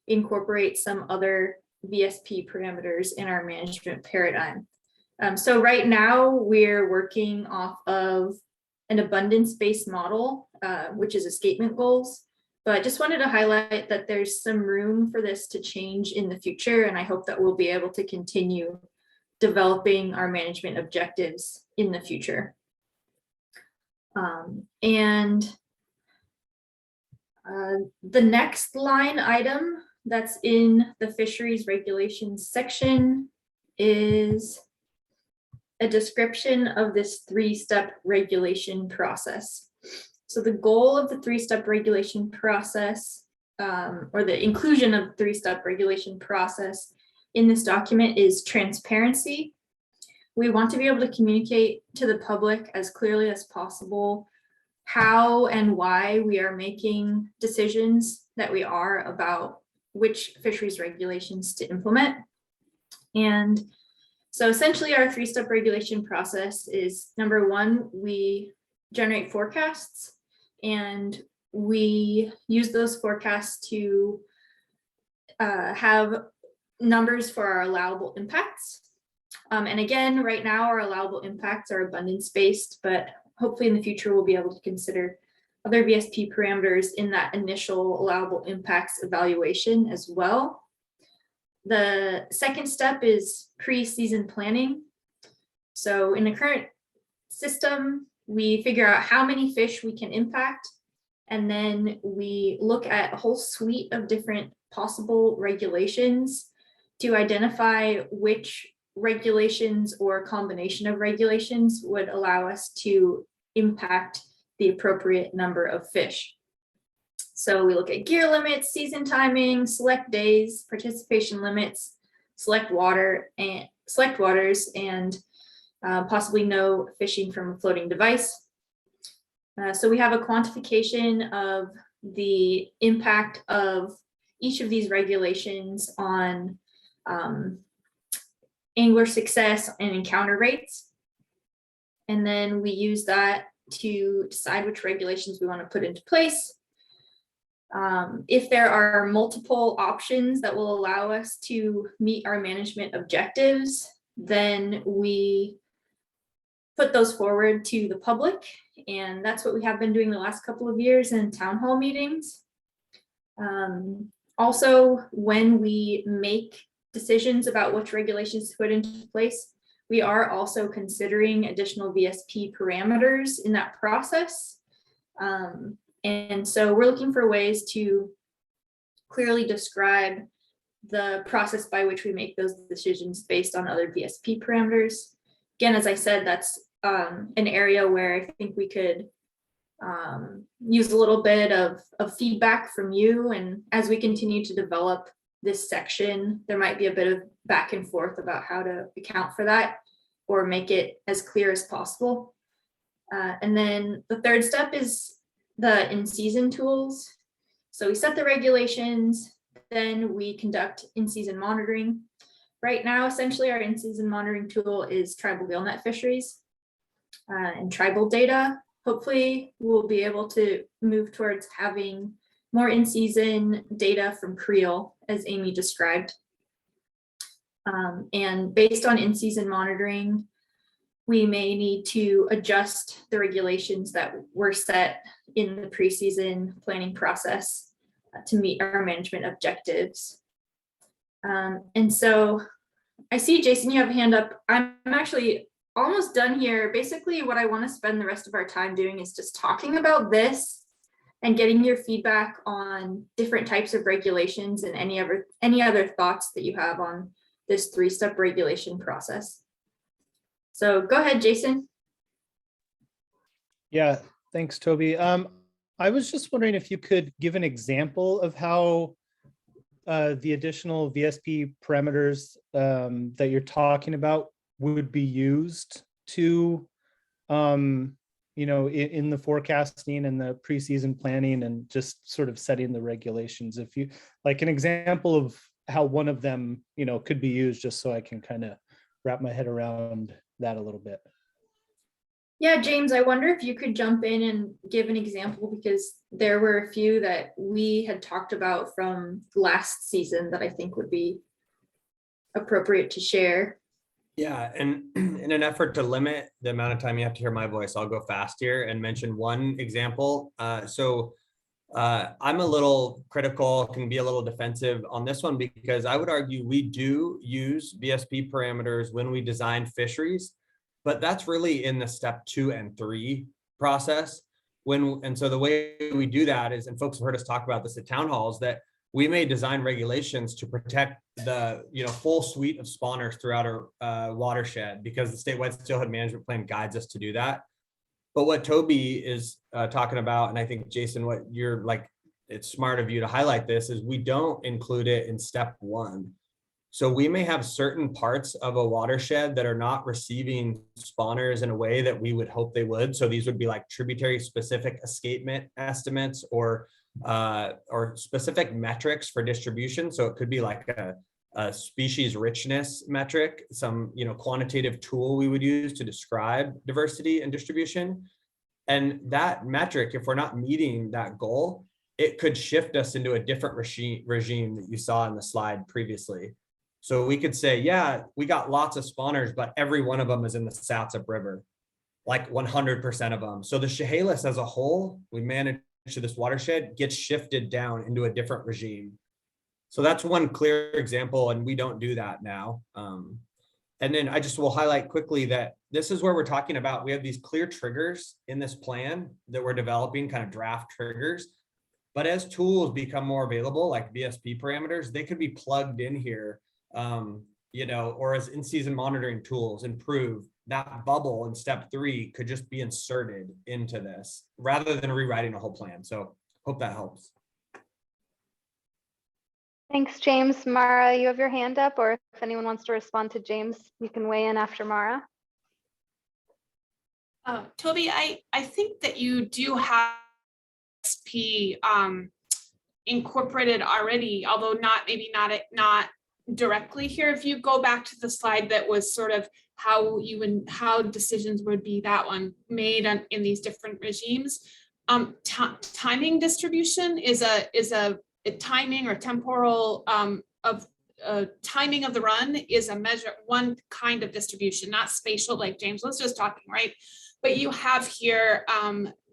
incorporate some other VSP parameters in our management paradigm. So right now we're working off of an abundance-based model, which is escapement goals, but I just wanted to highlight that there's some room for this to change in the future. And I hope that we'll be able to continue developing our management objectives in the future. The next line item that's in the fisheries regulations section is a description of this 3-step regulation process. So the goal of the 3-step regulation process, or the inclusion of 3-step regulation process in this document, is transparency. We want to be able to communicate to the public as clearly as possible how and why we are making decisions that we are about which fisheries regulations to implement. And so essentially our 3-step regulation process is, number one, we generate forecasts. and we use those forecasts to have numbers for our allowable impacts. And again, right now our allowable impacts are abundance-based, but hopefully in the future we'll be able to consider other VSP parameters in that initial allowable impacts evaluation as well. The second step is pre-season planning. So in the current system, we figure out how many fish we can impact, and then we look at a whole suite of different possible regulations to identify which regulations or combination of regulations would allow us to impact the appropriate number of fish. So we look at gear limits, season timing, select days, participation limits, select waters, and possibly no fishing from a floating device. So we have a quantification of the impact of each of these regulations on angler success and encounter rates. And then we use that to decide which regulations we want to put into place. If there are multiple options that will allow us to meet our management objectives, then we put those forward to the public. And that's what we have been doing the last couple of years in town hall meetings. Also, when we make decisions about which regulations to put into place, we are also considering additional VSP parameters in that process. And so we're looking for ways to clearly describe the process by which we make those decisions based on other VSP parameters. Again, as I said, that's an area where I think we could use a little bit of feedback from you. And as we continue to develop this section, there might be a bit of back and forth about how to account for that or make it as clear as possible. And then the third step is the in-season tools. So we set the regulations, then we conduct in-season monitoring. Right now, essentially our in-season monitoring tool is tribal gillnet fisheries and tribal data. Hopefully we'll be able to move towards having more in-season data from Creel, as Amy described. And based on in-season monitoring, we may need to adjust the regulations that were set in the pre-season planning process to meet our management objectives. And so I see, Jason, you have a hand up. I'm actually almost done here. Basically, what I want to spend the rest of our time doing is just talking about this and getting your feedback on different types of regulations and any other thoughts that you have on this 3-step regulation process. So go ahead, Jason. Yeah, thanks, Toby. I was just wondering if you could give an example of how the additional VSP parameters that you're talking about would be used to, in the forecasting and the pre-season planning and just sort of setting the regulations. If you like an example of how one of them, could be used, just so I can kind of wrap my head around that a little bit. Yeah, James, I wonder if you could jump in and give an example, because there were a few that we had talked about from last season that I think would be appropriate to share. Yeah, and in an effort to limit the amount of time you have to hear my voice, I'll go fast here and mention one example. I'm a little critical, can be a little defensive on this one, because I would argue we do use VSP parameters when we design fisheries, but that's really in the step 2 and 3 process. And so the way we do that is, and folks have heard us talk about this at town halls, that we may design regulations to protect the full suite of spawners throughout our watershed, because the statewide steelhead management plan guides us to do that. But what Toby is talking about, and I think, Jason, what you're like, it's smart of you to highlight this, is we don't include it in step 1. So we may have certain parts of a watershed that are not receiving spawners in a way that we would hope they would. So these would be like tributary specific escapement estimates or specific metrics for distribution. So it could be like a species richness metric, some quantitative tool we would use to describe diversity and distribution. And that metric, if we're not meeting that goal, it could shift us into a different regime that you saw in the slide previously. So we could say, yeah, we got lots of spawners, but every one of them is in the Satsup River, like 100% of them. So the Chehalis as a whole, we manage to this watershed gets shifted down into a different regime. So that's one clear example, and we don't do that now. And then I just will highlight quickly that this is where we're talking about, we have these clear triggers in this plan that we're developing, kind of draft triggers. But as tools become more available, like VSP parameters, they could be plugged in here, or as in-season monitoring tools improve, that bubble in step 3 could just be inserted into this rather than rewriting a whole plan. So hope that helps. Thanks, James. Mara, you have your hand up, or if anyone wants to respond to James, you can weigh in after Mara. Toby, I think that you do have SP incorporated already, although not directly here. If you go back to the slide that was sort of how decisions would be that one made in these different regimes. Timing distribution is a timing or temporal timing of the run is a measure, one kind of distribution, not spatial like James was just talking, right? But you have here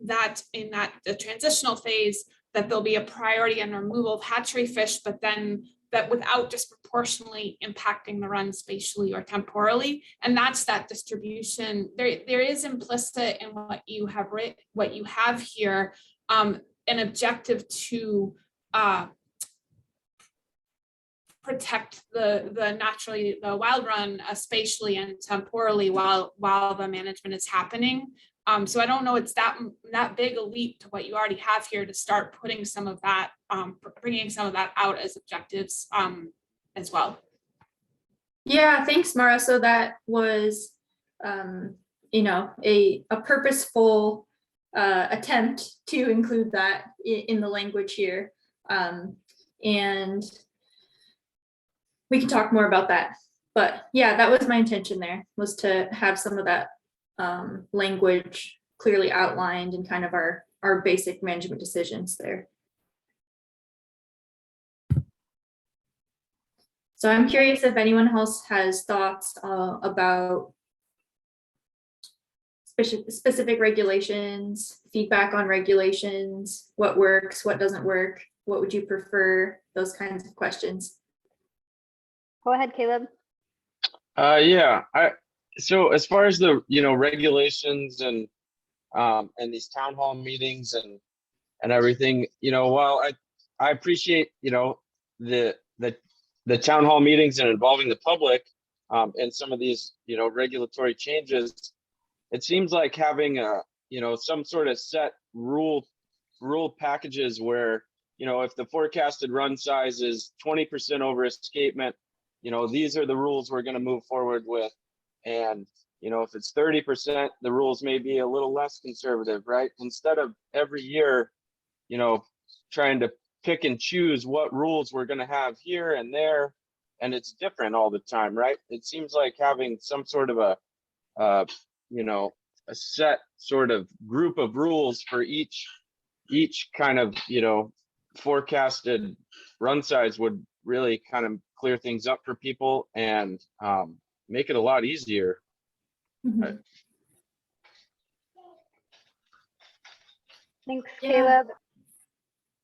that in the transitional phase that there'll be a priority on removal of hatchery fish, but then that without disproportionately impacting the run spatially or temporally. And that's that distribution. There is implicit in what you have here, an objective to protect the wild run spatially and temporally while the management is happening. So I don't know it's that big a leap to what you already have here to start putting some of that, bringing some of that out as objectives as well. Yeah, thanks, Mara. So that was, a purposeful attempt to include that in the language here. And we can talk more about that. But yeah, that was my intention there, was to have some of that language clearly outlined and kind of our basic management decisions there. So I'm curious if anyone else has thoughts about specific regulations, feedback on regulations, what works, what doesn't work, what would you prefer, those kinds of questions. Go ahead, Caleb. So as far as the regulations and these town hall meetings and everything, while I appreciate the town hall meetings and involving the public and some of these regulatory changes, it seems like having some sort of set rule packages where if the forecasted run size is 20% over escapement, these are the rules we're going to move forward with. And, if it's 30%, the rules may be a little less conservative, right? Instead of every year, trying to pick and choose what rules we're going to have here and there, and it's different all the time, right? It seems like having some sort of a set sort of group of rules for each kind of, forecasted run size would really kind of clear things up for people and make it a lot easier. Mm-hmm. Thanks, Yeah. Caleb.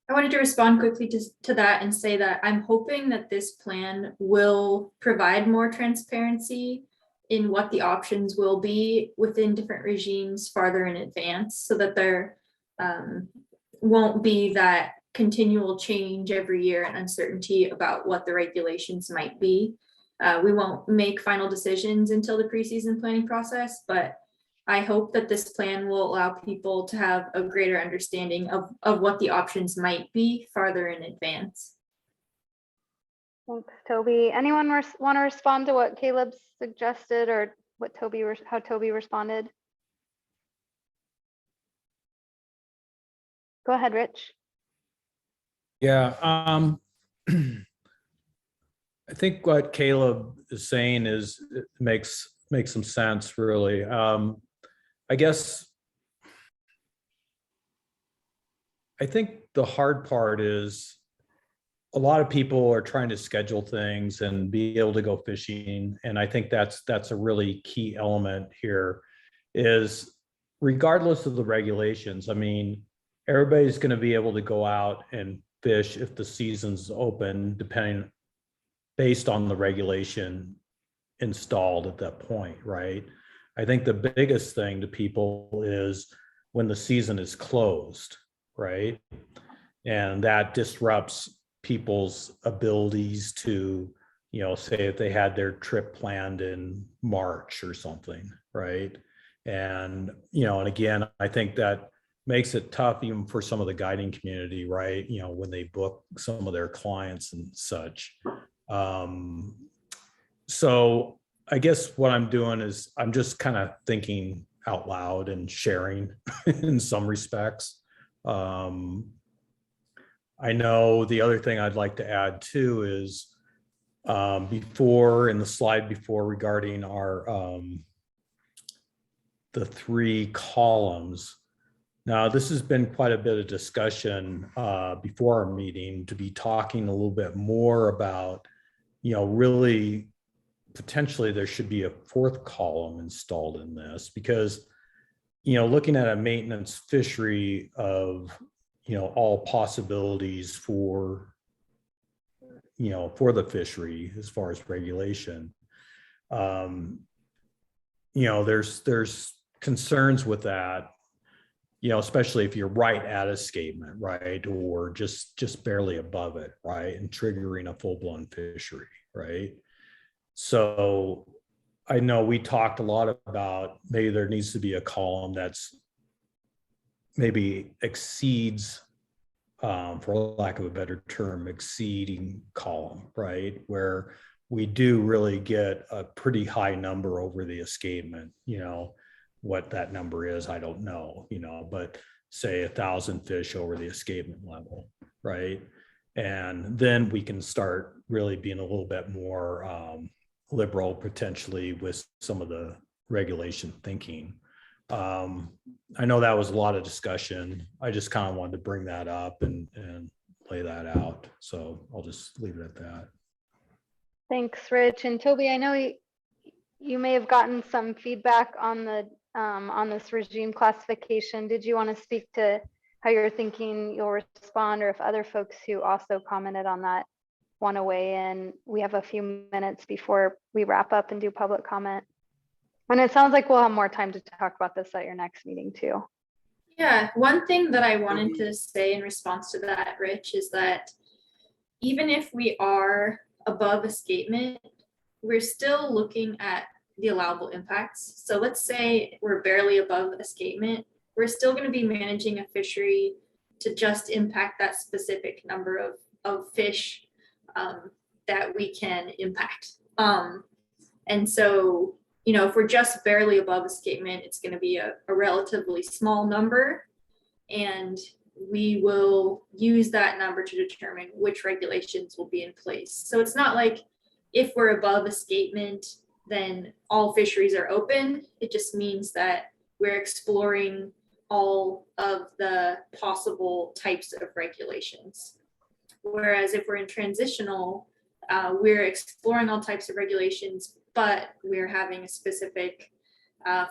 I wanted to respond quickly to that and say that I'm hoping that this plan will provide more transparency in what the options will be within different regimes farther in advance, so that there won't be that continual change every year and uncertainty about what the regulations might be. We won't make final decisions until the preseason planning process, but I hope that this plan will allow people to have a greater understanding of what the options might be farther in advance. Thanks, Toby. Anyone want to respond to what Caleb suggested or what how Toby responded? Go ahead, Rich. Yeah, I think what Caleb is saying makes some sense, really. I guess I think the hard part is a lot of people are trying to schedule things and be able to go fishing. And I think that's a really key element here is regardless of the regulations, I mean, everybody's going to be able to go out and fish if the season's open, depending based on the regulation installed at that point, right? I think the biggest thing to people is when the season is closed, right? And that disrupts people's abilities to, you know, say if they had their trip planned in March or something, right? And, you know, and again, I think that makes it tough even for some of the guiding community, right? You know, when they book some of their clients and such. So I guess what I'm doing is I'm just kind of thinking out loud and sharing in some respects. I know the other thing I'd like to add too is before in the slide before regarding our the 3 columns. Now this has been quite a bit of discussion before our meeting to be talking a little bit more about, you know, really potentially there should be a 4th column installed in this because, you know, looking at a maintenance fishery of, you know, all possibilities for, you know, for the fishery as far as regulation, you know, there's concerns with that, you know, especially if you're right at escapement, right, or just barely above it, right, and triggering a full-blown fishery, right? So I know we talked a lot about maybe there needs to be a column that's maybe exceeds, for lack of a better term, exceeding column, right? Where we do really get a pretty high number over the escapement, you know, what that number is, I don't know, you know, but say 1,000 fish over the escapement level, right? And then we can start really being a little bit more liberal potentially with some of the regulation thinking. I know that was a lot of discussion. I just kind of wanted to bring that up and lay that out. So I'll just leave it at that. Thanks, Rich. And Toby, I know you may have gotten some feedback on this regime classification. Did you want to speak to how you're thinking you'll respond, or if other folks who also commented on that want to weigh in? We have a few minutes before we wrap up and do public comment. And it sounds like we'll have more time to talk about this at your next meeting too. Yeah, one thing that I wanted to say in response to that, Rich, is that even if we are above escapement, we're still looking at the allowable impacts. So let's say we're barely above escapement, we're still going to be managing a fishery to just impact that specific number of fish that we can impact. And so, you know, if we're just barely above escapement, it's going to be a relatively small number, and we will use that number to determine which regulations will be in place. So it's not like if we're above escapement, then all fisheries are open. It just means that we're exploring all of the possible types of regulations. Whereas if we're in transitional, we're exploring all types of regulations, but we're having a specific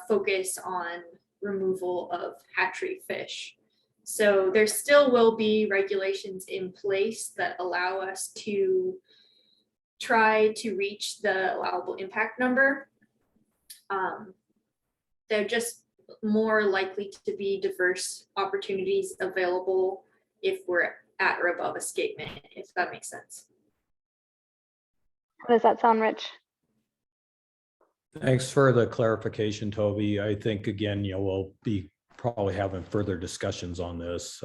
focus on removal of hatchery fish. So there still will be regulations in place that allow us to try to reach the allowable impact number. They're just more likely to be diverse opportunities available if we're at or above escapement, if that makes sense. How does that sound, Rich? Thanks for the clarification, Toby. I think, again, you know, we'll be probably having further discussions on this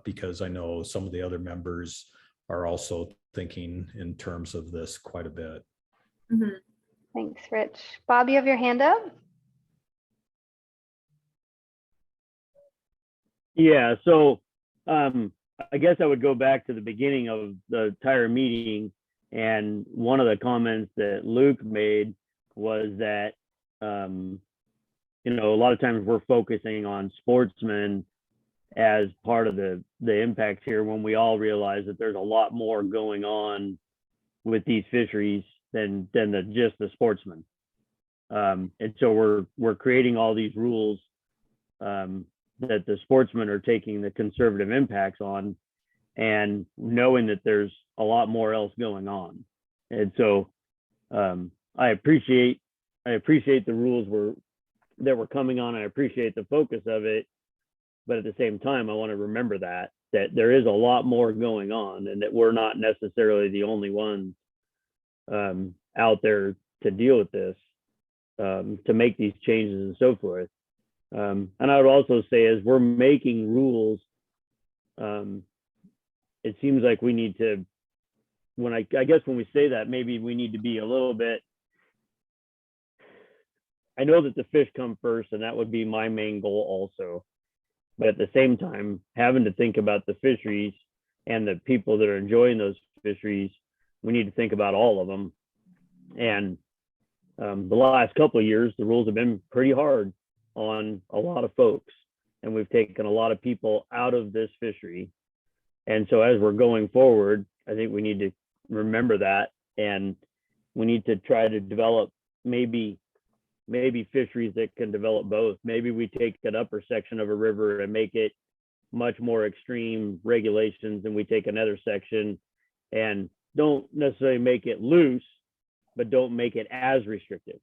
because I know some of the other members are also thinking in terms of this quite a bit. Mm-hmm. Thanks, Rich. Bob, you have your hand up? Yeah, so I guess I would go back to the beginning of the entire meeting, and one of the comments that Luke made was that you know, a lot of times we're focusing on sportsmen as part of the impacts here, when we all realize that there's a lot more going on with these fisheries than just the sportsmen. And so we're creating all these rules that the sportsmen are taking the conservative impacts on, and knowing that there's a lot more else going on. And so I appreciate the rules that we're coming on. I appreciate the focus of it, but at the same time, I want to remember that there is a lot more going on, and that we're not necessarily the only ones out there to deal with this, to make these changes and so forth. And I would also say, as we're making rules, it seems like we need to, I guess when we say that, maybe we need to be a little bit, I know that the fish come first, and that would be my main goal also. But at the same time, having to think about the fisheries and the people that are enjoying those fisheries, we need to think about all of them. And the last couple of years, the rules have been pretty hard on a lot of folks, and we've taken a lot of people out of this fishery. And so as we're going forward, I think we need to remember that, and we need to try to develop maybe fisheries that can develop both. Maybe we take an upper section of a river and make it much more extreme regulations, and we take another section and don't necessarily make it loose, but don't make it as restrictive.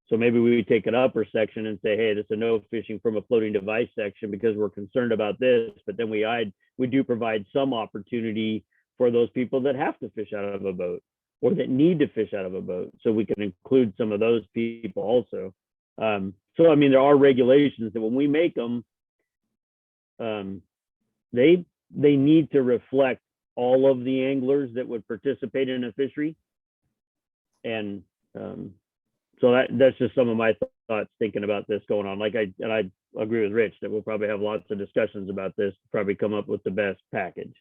So maybe we take an upper section and say, hey, this is a no fishing from a floating device section because we're concerned about this, but then we do provide some opportunity for those people that have to fish out of a boat, or that need to fish out of a boat. So we can include some of those people also. So, I mean, there are regulations that when we make them, they need to reflect all of the anglers that would participate in a fishery. And so that's just some of my thoughts thinking about this going on. I agree with Rich that we'll probably have lots of discussions about this, probably come up with the best package.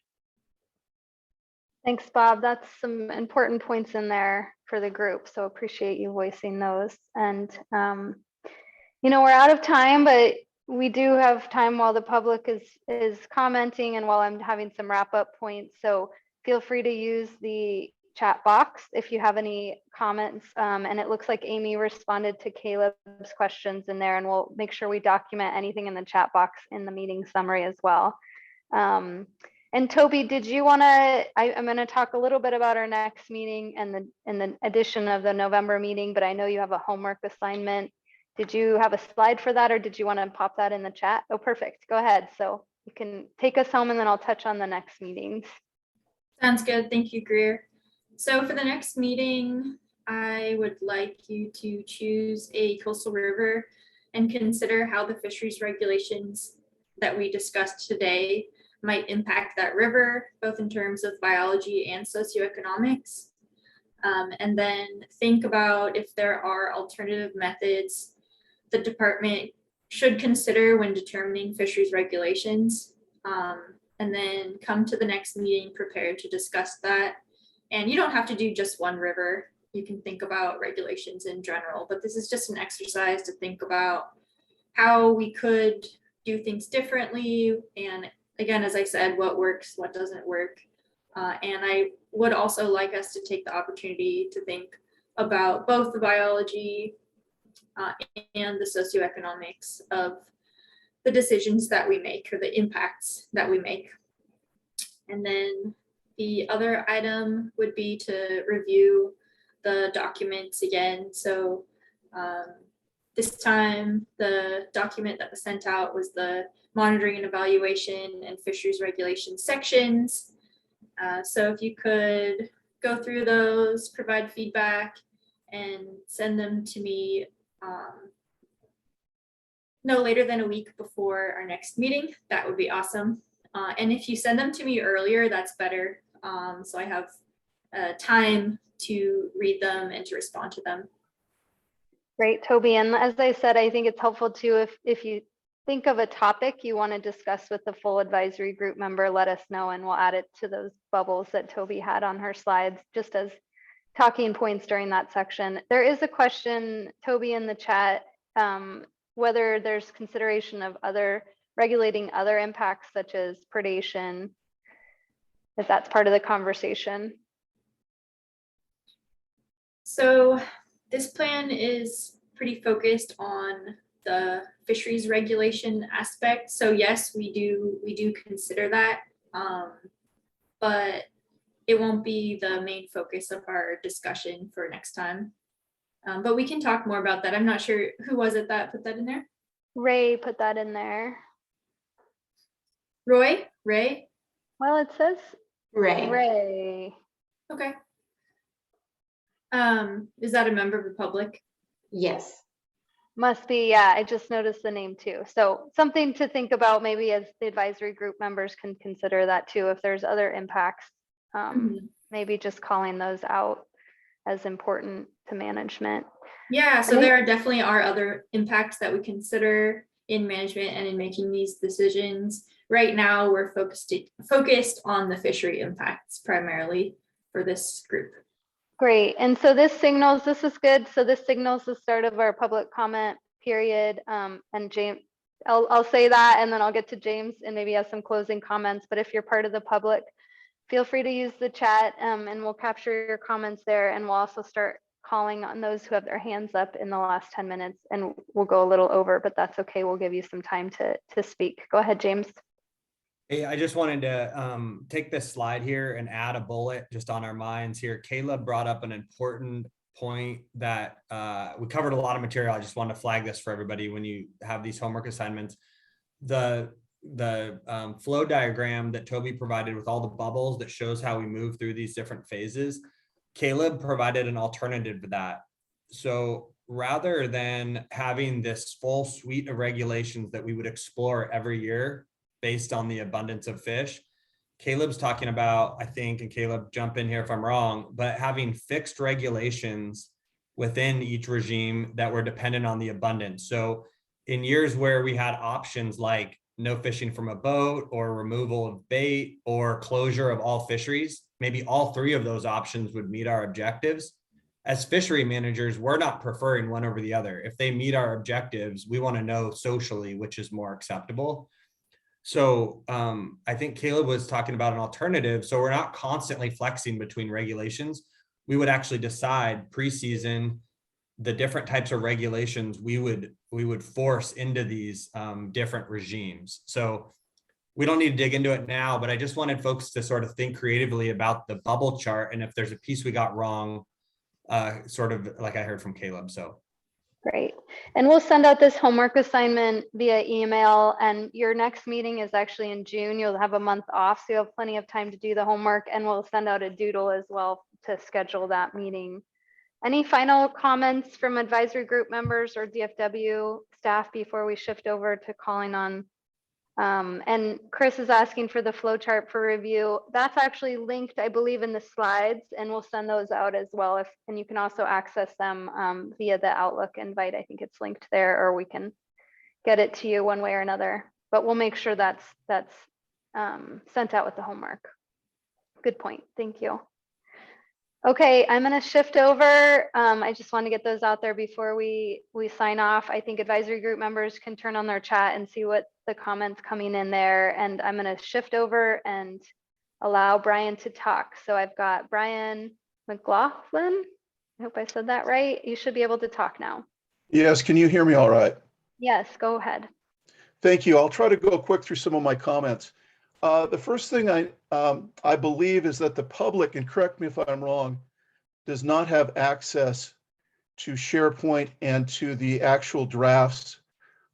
Thanks, Bob. That's some important points in there for the group. So appreciate you voicing those. And, we're out of time, but we do have time while the public is commenting and while I'm having some wrap up points. So feel free to use the chat box if you have any comments. And it looks like Amy responded to Caleb's questions in there, and we'll make sure we document anything in the chat box in the meeting summary as well. And Toby, did you want to, I'm going to talk a little bit about our next meeting and the addition of the November meeting, but I know you have a homework assignment. Did you have a slide for that, or did you want to pop that in the chat? Oh, perfect. Go ahead. So you can take us home, and then I'll touch on the next meetings. Sounds good. Thank you, Greer. So for the next meeting, I would like you to choose a coastal river and consider how the fisheries regulations that we discussed today might impact that river, both in terms of biology and socioeconomics. And then think about if there are alternative methods the department should consider when determining fisheries regulations. And then come to the next meeting prepared to discuss that. And you don't have to do just one river. You can think about regulations in general, but this is just an exercise to think about how we could do things differently. And again, as I said, what works, what doesn't work. And I would also like us to take the opportunity to think about both the biology and the socioeconomics of the decisions that we make, or the impacts that we make. And then the other item would be to review the documents again. So this time, the document that was sent out was the monitoring and evaluation and fisheries regulation sections. So if you could go through those, provide feedback, and send them to me no later than a week before our next meeting, that would be awesome. And if you send them to me earlier, that's better. So I have time to read them and to respond to them. Great, Toby. And as I said, I think it's helpful too, if you think of a topic you want to discuss with the full advisory group member, let us know, and we'll add it to those bubbles that Toby had on her slides, just as talking points during that section. There is a question, Toby, in the chat, whether there's consideration of other regulating other impacts such as predation, if that's part of the conversation. So this plan is pretty focused on the fisheries regulation aspect. So yes, we do consider that, but it won't be the main focus of our discussion for next time. But we can talk more about that. I'm not sure who was it that put that in there. Ray put that in there. Roy? Ray? Well, it says Ray. Ray. Okay. Is that a member of the public? Yes. Must be, yeah, I just noticed the name too. So something to think about maybe as the advisory group members can consider that too, if there's other impacts, maybe just calling those out as important to management. Yeah, so there definitely are other impacts that we consider in management and in making these decisions. Right now, we're focused on the fishery impacts primarily for this group. Great. And so this is good. So this signals the start of our public comment period. And James, I'll say that, and then I'll get to James and maybe have some closing comments. But if you're part of the public, feel free to use the chat, and we'll capture your comments there. And we'll also start calling on those who have their hands up in the last 10 minutes, and we'll go a little over, but that's okay. We'll give you some time to speak. Go ahead, James. Hey, I just wanted to take this slide here and add a bullet just on our minds here. Caleb brought up an important point that we covered a lot of material. I just wanted to flag this for everybody when you have these homework assignments. The flow diagram that Toby provided with all the bubbles that shows how we move through these different phases, Caleb provided an alternative to that. So rather than having this full suite of regulations that we would explore every year based on the abundance of fish, Caleb's talking about, I think, and Caleb, jump in here if I'm wrong, but having fixed regulations within each regime that were dependent on the abundance. So in years where we had options like no fishing from a boat or removal of bait or closure of all fisheries, maybe all three of those options would meet our objectives. As fishery managers, we're not preferring one over the other. If they meet our objectives, we want to know socially which is more acceptable. So I think Caleb was talking about an alternative. So we're not constantly flexing between regulations. We would actually decide pre-season the different types of regulations we would force into these different regimes. So we don't need to dig into it now, but I just wanted folks to sort of think creatively about the bubble chart. And if there's a piece we got wrong, sort of like I heard from Caleb. So great. And we'll send out this homework assignment via email, and your next meeting is actually in June. You'll have a month off, so you have plenty of time to do the homework, and we'll send out a doodle as well to schedule that meeting. Any final comments from advisory group members or DFW staff before we shift over to calling on? And Chris is asking for the flow chart for review. That's actually linked, I believe, in the slides, and we'll send those out as well. And you can also access them via the Outlook invite. I think it's linked there, or we can get it to you one way or another. But we'll make sure that's sent out with the homework. Good point. Thank you. Okay, I'm going to shift over. I just want to get those out there before we sign off. I think advisory group members can turn on their chat and see what the comments coming in there. And I'm going to shift over and allow Brian to talk. So I've got Brian McLaughlin. I hope I said that right. You should be able to talk now. Yes, can you hear me all right? Yes, go ahead. Thank you. I'll try to go quick through some of my comments. The first thing I believe is that the public, and correct me if I'm wrong, does not have access to SharePoint and to the actual drafts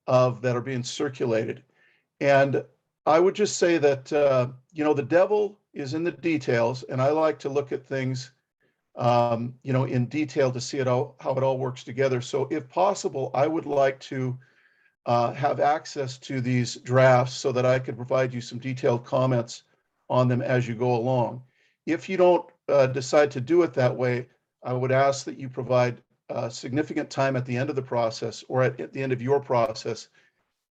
that are being circulated. And I would just say that, the devil is in the details, and I like to look at things, in detail to see how it all works together. So if possible, I would like to have access to these drafts so that I could provide you some detailed comments on them as you go along. If you don't decide to do it that way, I would ask that you provide significant time at the end of the process, or at the end of your process,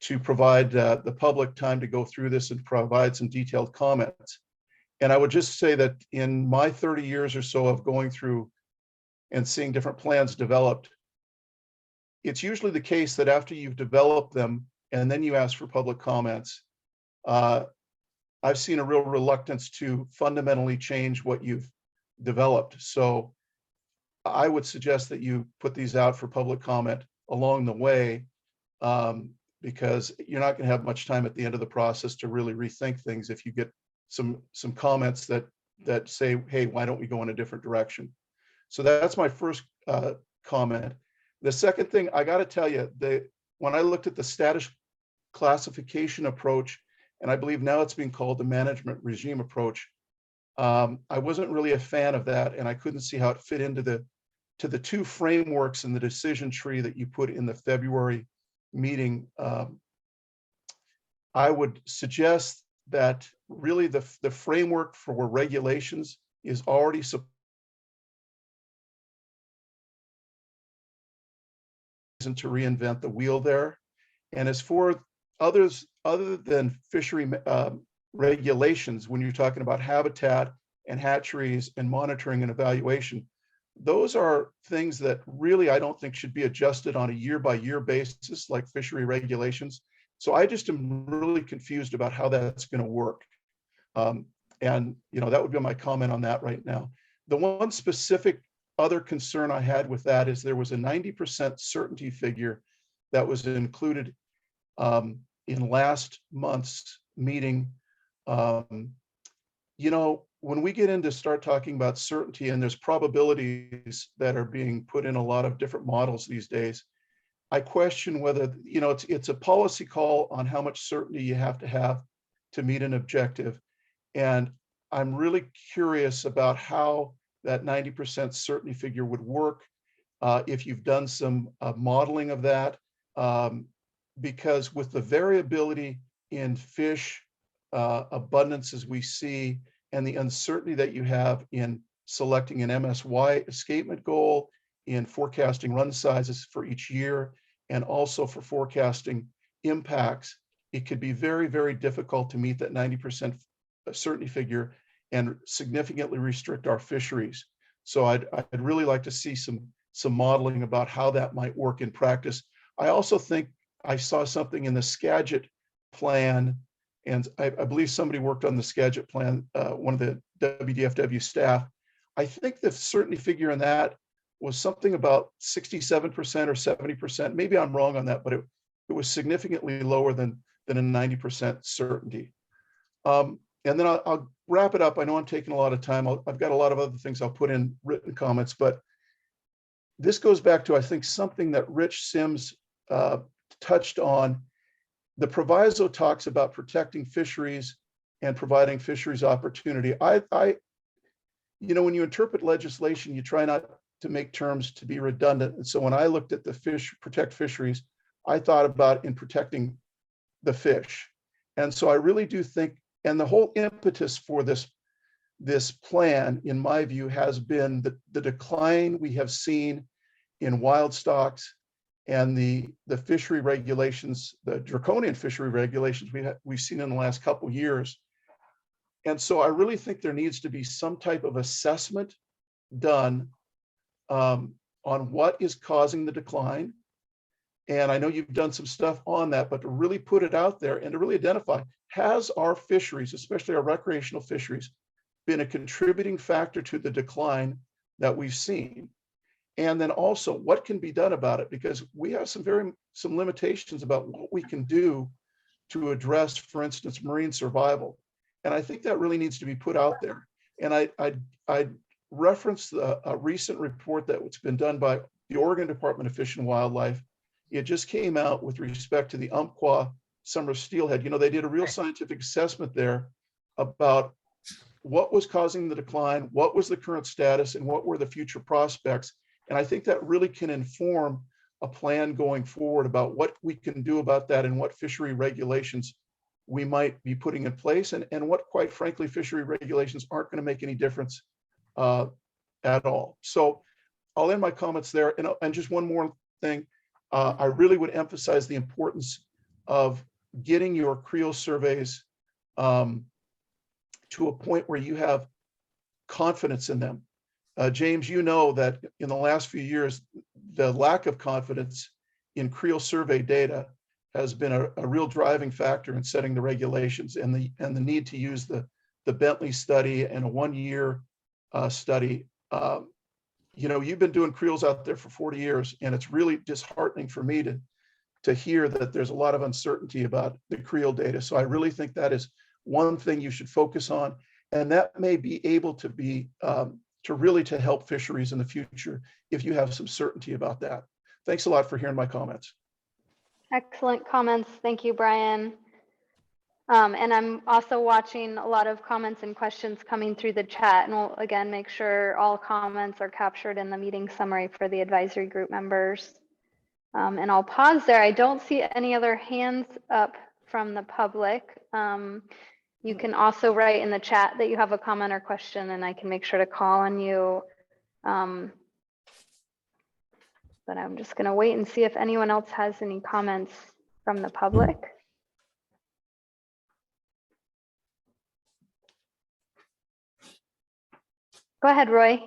to provide the public time to go through this and provide some detailed comments. And I would just say that in my 30 years or so of going through and seeing different plans developed, it's usually the case that after you've developed them, and then you ask for public comments, I've seen a real reluctance to fundamentally change what you've developed. So I would suggest that you put these out for public comment along the way, because you're not going to have much time at the end of the process to really rethink things if you get some comments that say, hey, why don't we go in a different direction? So that's my first comment. The second thing, I got to tell you, when I looked at the status classification approach, and I believe now it's being called the management regime approach, I wasn't really a fan of that, and I couldn't see how it fit into the two frameworks in the decision tree that you put in the February meeting. I would suggest that really the framework for regulations is already to reinvent the wheel there. And as for others, other than fishery regulations, when you're talking about habitat and hatcheries and monitoring and evaluation, those are things that really I don't think should be adjusted on a year-by-year basis like fishery regulations. So I just am really confused about how that's going to work. And that would be my comment on that right now. The one specific other concern I had with that is there was a 90% certainty figure that was included in last month's meeting. When we get into start talking about certainty, and there's probabilities that are being put in a lot of different models these days, I question whether, it's a policy call on how much certainty you have to meet an objective. And I'm really curious about how that 90% certainty figure would work if you've done some modeling of that, because with the variability in fish abundance as we see, and the uncertainty that you have in selecting an MSY escapement goal, in forecasting run sizes for each year, and also for forecasting impacts, it could be very, very difficult to meet that 90% certainty figure and significantly restrict our fisheries. So I'd really like to see some modeling about how that might work in practice. I also think I saw something in the Skagit plan, and I believe somebody worked on the Skagit plan, one of the WDFW staff. I think the certainty figure in that was something about 67% or 70%. Maybe I'm wrong on that, but it was significantly lower than a 90% certainty. And then I'll wrap it up. I know I'm taking a lot of time. I've got a lot of other things I'll put in written comments, but this goes back to, I think, something that Rich Sims touched on. The proviso talks about protecting fisheries and providing fisheries opportunity. When you interpret legislation, you try not to make terms to be redundant. And so when I looked at the protect fisheries, I thought about in protecting the fish. And so I really do think, and the whole impetus for this plan, in my view, has been the decline we have seen in wild stocks and the fishery regulations, the draconian fishery regulations we've seen in the last couple of years. And so I really think there needs to be some type of assessment done on what is causing the decline. And I know you've done some stuff on that, but to really put it out there and to really identify, has our fisheries, especially our recreational fisheries, been a contributing factor to the decline that we've seen? And then also, what can be done about it? Because we have some limitations about what we can do to address, for instance, marine survival. And I think that really needs to be put out there. And I referenced a recent report that's been done by the Oregon Department of Fish and Wildlife. It just came out with respect to the Umpqua summer steelhead. They did a real scientific assessment there about what was causing the decline, what was the current status, and what were the future prospects. And I think that really can inform a plan going forward about what we can do about that and what fishery regulations we might be putting in place, and what, quite frankly, fishery regulations aren't going to make any difference at all. So I'll end my comments there. And just one more thing, I really would emphasize the importance of getting your Creel surveys to a point where you have confidence in them. James, you know that in the last few years, the lack of confidence in Creel survey data has been a real driving factor in setting the regulations and the need to use the Bentley study and a 1-year study. You know, you've been doing creels out there for 40 years, and it's really disheartening for me to hear that there's a lot of uncertainty about the creel data. So I really think that is one thing you should focus on, and that may be able to be to help fisheries in the future if you have some certainty about that. Thanks a lot for hearing my comments. Excellent comments. Thank you, Brian. And I'm also watching a lot of comments and questions coming through the chat, and we'll again make sure all comments are captured in the meeting summary for the advisory group members. And I'll pause there. I don't see any other hands up from the public. You can also write in the chat that you have a comment or question, and I can make sure to call on you. But I'm just going to wait and see if anyone else has any comments from the public. Go ahead, Roy.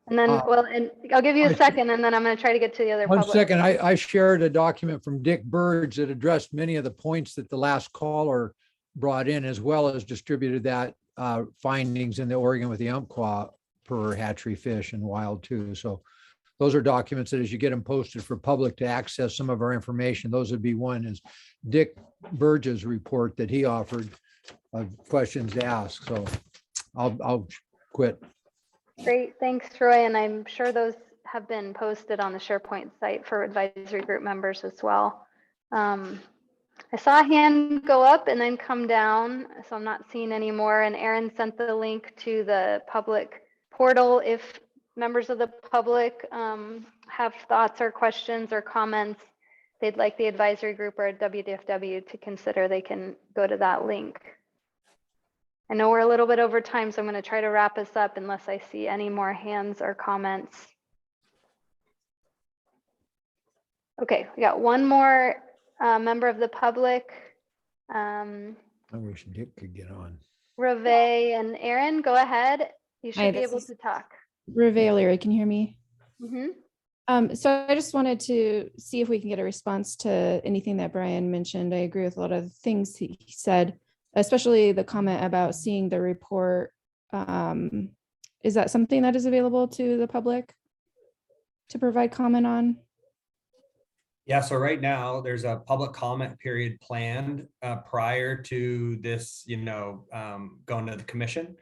And then, and I'll give you a second, and then I'm going to try to get to the other One public. second, I shared a document from Dick Burge that addressed many of the points that the last caller brought in, as well as distributed that findings in the Oregon with the umpqua per hatchery fish and wild too. So those are documents that as you get them posted for public to access some of our information, those would be one is Dick Burge's report that he offered of questions to ask. So I'll quit. Great, thanks, Roy. And I'm sure those have been posted on the SharePoint site for advisory group members as well. I saw a hand go up and then come down, so I'm not seeing any more. And Aaron sent the link to the public portal. If members of the public have thoughts or questions or comments they'd like the advisory group or WDFW to consider, they can go to that link. I know we're a little bit over time, so I'm going to try to wrap us up unless I see any more hands or comments. Okay, we got one more member of the public. I wish Dick could get on. Reve and Aaron, go ahead. You should Hi, be this able is to talk. Reve O'Leary, can you hear me? Mm-hmm. So I just wanted to see if we can get a response to anything that Brian mentioned. I agree with a lot of the things he said, especially the comment about seeing the report. Is that something that is available to the public to provide comment on? Yeah, so right now there's a public comment period planned prior to this, going to the commission.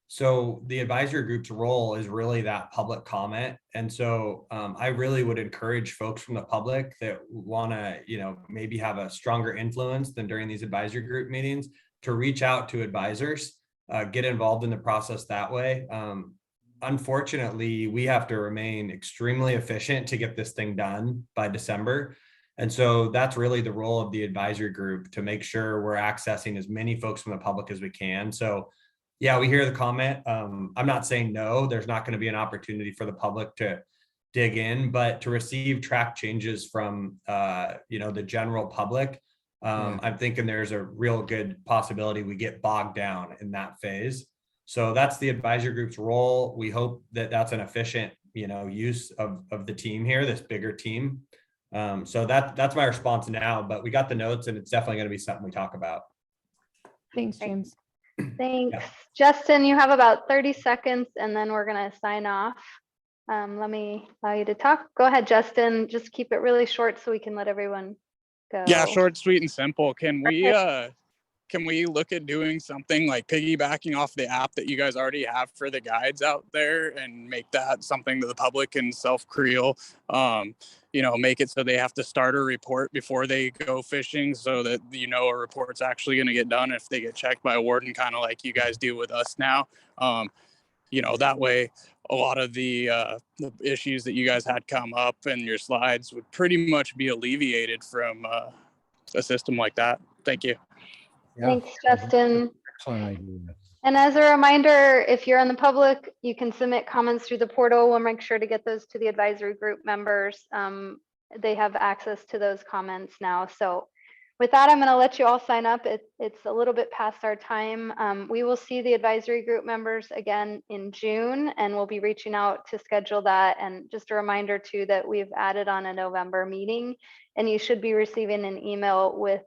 So the advisory group's role is really that public comment. And so I really would encourage folks from the public that want to, maybe have a stronger influence than during these advisory group meetings to reach out to advisors, get involved in the process that way. Unfortunately, we have to remain extremely efficient to get this thing done by December. And so that's really the role of the advisory group, to make sure we're accessing as many folks from the public as we can. So yeah, we hear the comment. I'm not saying no, there's not going to be an opportunity for the public to dig in, but to receive track changes from, the general public, I'm thinking there's a real good possibility we get bogged down in that phase. So that's the advisory group's role. We hope that that's an efficient, use of the team here, this bigger team. So that's my response now, but we got the notes and it's definitely going to be something we talk about. Thanks, James. Thanks. Yeah. Justin, you have about 30 seconds and then we're going to sign off. Let me allow you to talk. Go ahead, Justin. Just keep it really short so we can let everyone go. Yeah, short, sweet, and simple. Can we look at doing something like piggybacking off the app that you guys already have for the guides out there and make that something that the public can self-creel? Make it so they have to start a report before they go fishing so that, a report's actually going to get done if they get checked by a warden, kind of like you guys do with us now. That way a lot of the issues that you guys had come up in your slides would pretty much be alleviated from a system like that. Thank you. Yeah. Thanks, Justin. Excellent idea. And as a reminder, if you're in the public, you can submit comments through the portal. We'll make sure to get those to the advisory group members. They have access to those comments now. So With that, I'm going to let you all sign up. It's a little bit past our time. We will see the advisory group members again in June, and we'll be reaching out to schedule that. And just a reminder too that we've added on a November meeting, and you should be receiving an email with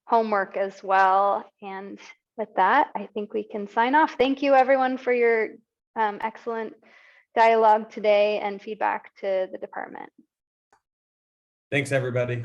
homework as well. And with that, I think we can sign off. Thank you everyone for your excellent dialogue today and feedback to the department. Thanks, everybody.